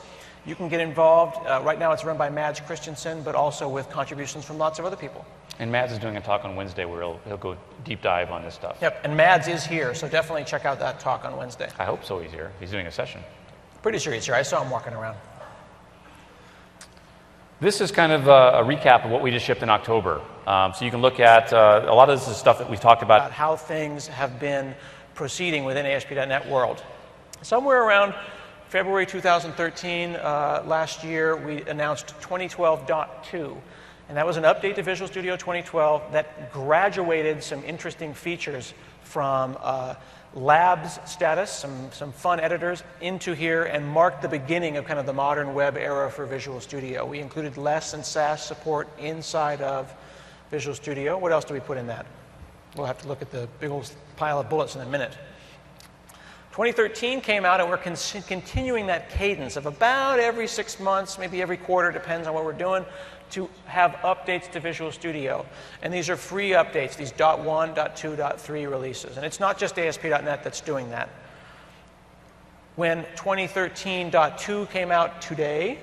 You can get involved. Right now it's run by Mads Christensen, but also with contributions from lots of other people. And Mads is doing a talk on Wednesday where he'll go deep dive on this stuff. Yep, and Mads is here, so definitely check out that talk on Wednesday. I hope so, he's here. He's doing a session. Pretty sure he's here. I saw him walking around. This is kind of a recap of what we just shipped in October. So you can look at a lot of this is stuff that we've talked about. How things have been proceeding within ASP.NET world. Somewhere around February 2013, last year, we announced 2012.2. And that was an update to Visual Studio 2012 that graduated some interesting features from labs status, some fun editors, into here and marked the beginning of kind of the modern web era for Visual Studio. We included less and SAS support inside of Visual Studio. What else do we put in that? We'll have to look at the big old pile of bullets in a minute. 2013 came out, and we're continuing that cadence of about every 6 months, maybe every quarter, depends on what we're doing, to have updates to Visual Studio. And these are free updates, these .1, .2, .3 releases. And it's not just ASP.NET that's doing that. When 2013.2 came out today,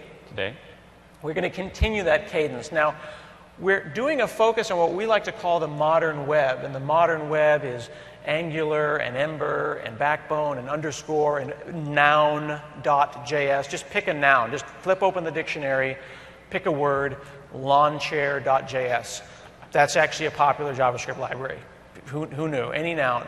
we're going to continue that cadence. Now, we're doing a focus on what we like to call the modern web. And the modern web is Angular and Ember and Backbone and underscore and noun.js. Just pick a noun. Just flip open the dictionary, pick a word, lawnchair.js. That's actually a popular JavaScript library. Who knew? Any noun.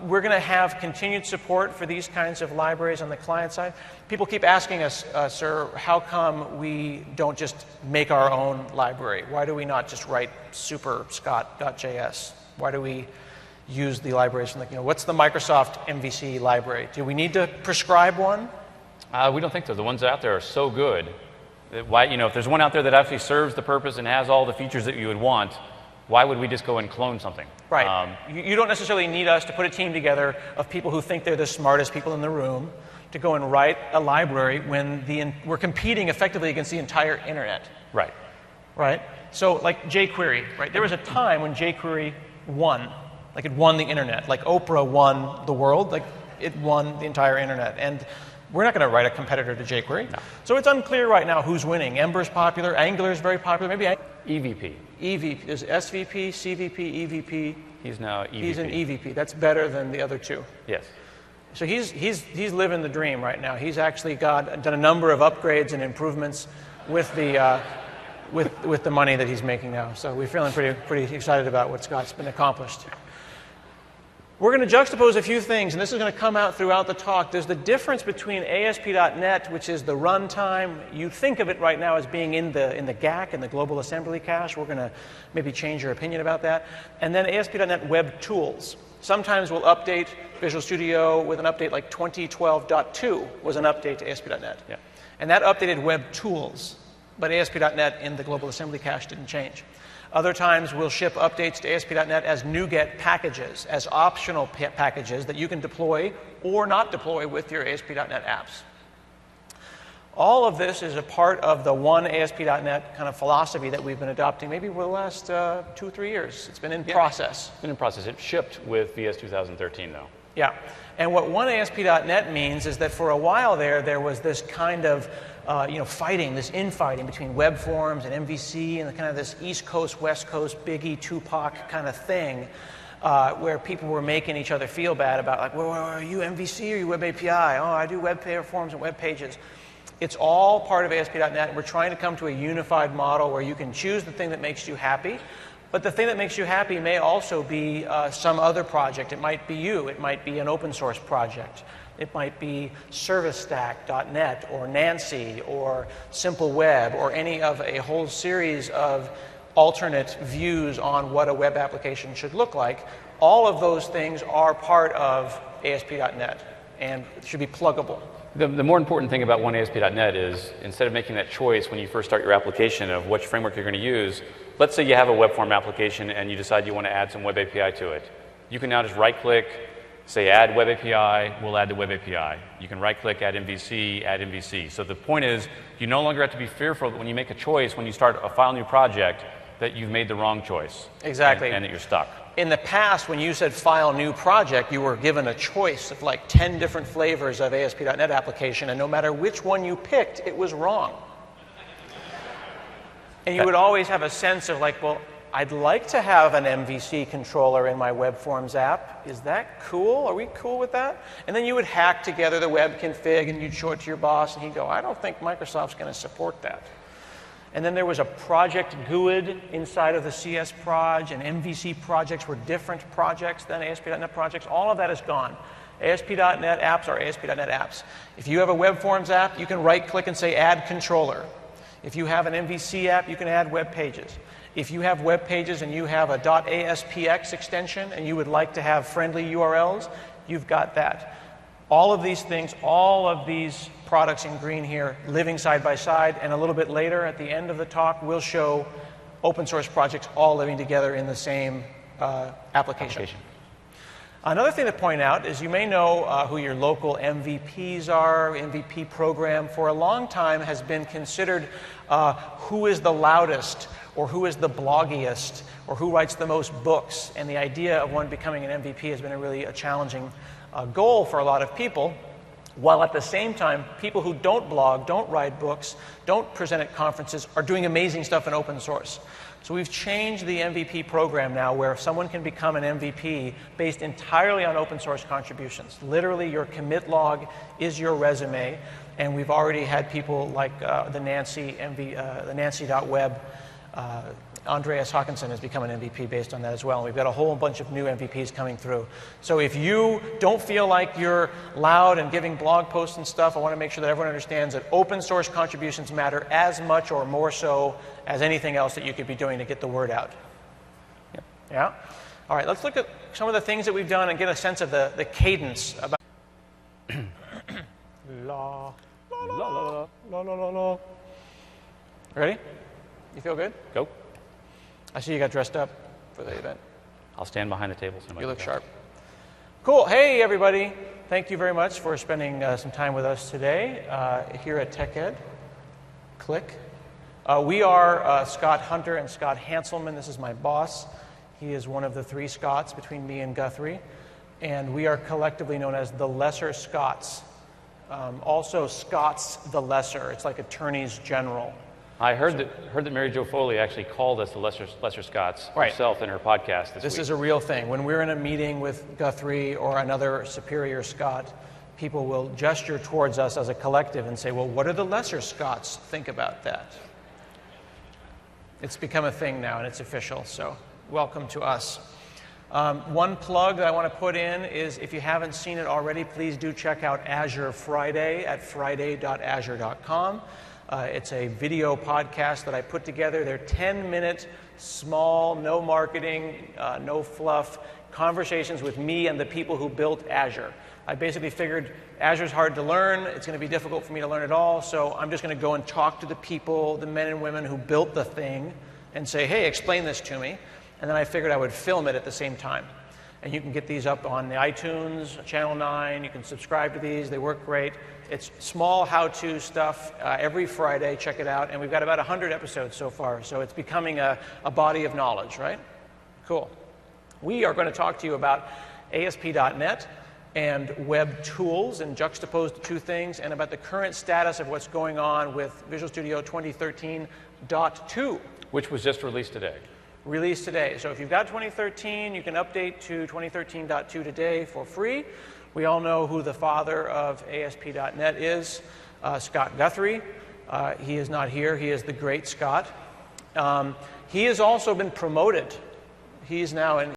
We're going to have continued support for these kinds of libraries on the client side. People keep asking us, sir, how come we don't just make our own library? Why do we not just write superscott.js? Why do we use the libraries from what's the Microsoft MVC library? Do we need to prescribe one? We don't think so. The ones out there are so good. Why, if there's one out there that actually serves the purpose and has all the features that you would want, why would we just go and clone something? Right. You don't necessarily need us to put a team together of people who think they're the smartest people in the room to go and write a library when we're competing effectively against the entire internet. Right. Right? So like jQuery, right? There was a time when jQuery won. Like it won the internet. Like Oprah won the world. Like it won the entire internet. And we're not going to write a competitor to jQuery. No. So it's unclear right now who's winning. Ember's popular. Angular is very popular. Maybe EVP. EVP. There's SVP, CVP, EVP. He's now EVP. He's an EVP. That's better than the other two. Yes. So he's living the dream right now. He's actually done a number of upgrades and improvements with the with the money that he's making now. So we're feeling pretty excited about what Scott's been accomplished. We're going to juxtapose a few things, and this is going to come out throughout the talk. There's the difference between ASP.NET, which is the runtime. You think of it right now as being in the GAC, in the Global Assembly Cache. We're going to maybe change your opinion about that. And then ASP.NET Web Tools. Sometimes we'll update Visual Studio with an update like 2012.2 was an update to ASP.NET. Yeah. And that updated Web Tools, but ASP.NET in the Global Assembly Cache didn't change. Other times, we'll ship updates to ASP.NET as NuGet packages, as optional packages that you can deploy or not deploy with your ASP.NET apps. All of this is a part of the one ASP.NET kind of philosophy that we've been adopting maybe for the last 2 or 3 years. It's been in process. It's been in process. It shipped with VS 2013, though. Yeah. And what one ASP.NET means is that for a while there was this kind of fighting, this infighting between web forms and MVC and kind of this East Coast, West Coast, Biggie, Tupac kind of thing, where people were making each other feel bad about, like, well, are you MVC or are you Web API? Oh, I do web forms and web pages. It's all part of ASP.NET. We're trying to come to a unified model where you can choose the thing that makes you happy, but the thing that makes you happy may also be some other project. It might be you. It might be an open source project. It might be ServiceStack.net or Nancy or Simple Web or any of a whole series of alternate views on what a web application should look like. All of those things are part of ASP.NET and should be pluggable. The more important thing about one ASP.NET is instead of making that choice when you first start your application of which framework you're going to use, let's say you have a web form application and you decide you want to add some web API to it. You can now just right-click, say add web API, we'll add the web API. You can right-click, add MVC, add MVC. So the point is, you no longer have to be fearful that when you make a choice, when you start a file new project, that you've made the wrong choice. Exactly. And that you're stuck. In the past, when you said file new project, you were given a choice of like 10 different flavors of ASP.NET application, and no matter which one you picked, it was wrong. And you would always have a sense of like, well, I'd like to have an MVC controller in my web forms app. Is that cool? Are we cool with that? And then you would hack together the web config and you'd show it to your boss and he'd go, I don't think Microsoft's going to support that. And then there was a project GUID inside of the CS proj, and MVC projects were different projects than ASP.NET projects. All of that is gone. ASP.NET apps are ASP.NET apps. If you have a web forms app, you can right click and say add controller. If you have an MVC app, you can add web pages. If you have web pages and you have a .aspx extension and you would like to have friendly URLs, you've got that. All of these things, all of these products in green here, living side by side, and a little bit later at the end of the talk, we'll show open source projects all living together in the same application. Another thing to point out is you may know who your local MVPs are. MVP program for a long time has been considered who is the loudest, or who is the bloggiest, or who writes the most books. And the idea of one becoming an MVP has been a challenging goal for a lot of people, while at the same time, people who don't blog, don't write books, don't present at conferences are doing amazing stuff in open source. So we've changed the MVP program now where someone can become an MVP based entirely on open source contributions. Literally, your commit log is your resume, and we've already had people like the Nancy.web. Andreas Hawkinson has become an MVP based on that as well. And we've got a whole bunch of new MVPs coming through. So if you don't feel like you're loud and giving blog posts and stuff, I want to make sure that everyone understands that open source contributions matter as much or more so as anything else that you could be doing to get the word out. Yep. Yeah? All right, let's look at some of the things that we've done and get a sense of the cadence about. La, la, la, la, la, la, la, la. Ready? You feel good? Go. I see you got dressed up for the event. I'll stand behind the table. So you look sharp. Cool. Hey, everybody. Thank you very much for spending some time with us today here at TechEd. Click. We are Scott Hunter and Scott Hanselman. This is my boss. He is one of the three Scotts between me and Guthrie. And we are collectively known as the Lesser Scots. Also, Scots the Lesser. It's like attorneys general. I heard that Mary Jo Foley actually called us the Lesser Scots herself in her podcast this week. This is a real thing. When we're in a meeting with Guthrie or another superior Scott, people will gesture towards us as a collective and say, well, what do the Lesser Scots think about that? It's become a thing now, and it's official, so welcome to us. One plug that I want to put in is if you haven't seen it already, please do check out Azure Friday at friday.azure.com. It's a video podcast that I put together. They're 10-minute, small, no marketing, no fluff conversations with me and the people who built Azure. I basically figured Azure's hard to learn. It's going to be difficult for me to learn it all, so I'm just going to go and talk to the people, the men and women who built the thing, and say, hey, explain this to me. And then I figured I would film it at the same time. And you can get these up on the iTunes, Channel 9. You can subscribe to these. They work great. It's small how-to stuff every Friday. Check it out. And we've got about 100 episodes so far. So it's becoming a body of knowledge, right? Cool. We are going to talk to you about ASP.NET and web tools and juxtapose the two things, and about the current status of what's going on with Visual Studio 2013.2. Which was just released today. Released today. So if you've got 2013, you can update to 2013.2 today for free. We all know who the father of ASP.NET is, Scott Guthrie. He is not here. He is the great Scott. He has also been promoted. He's now in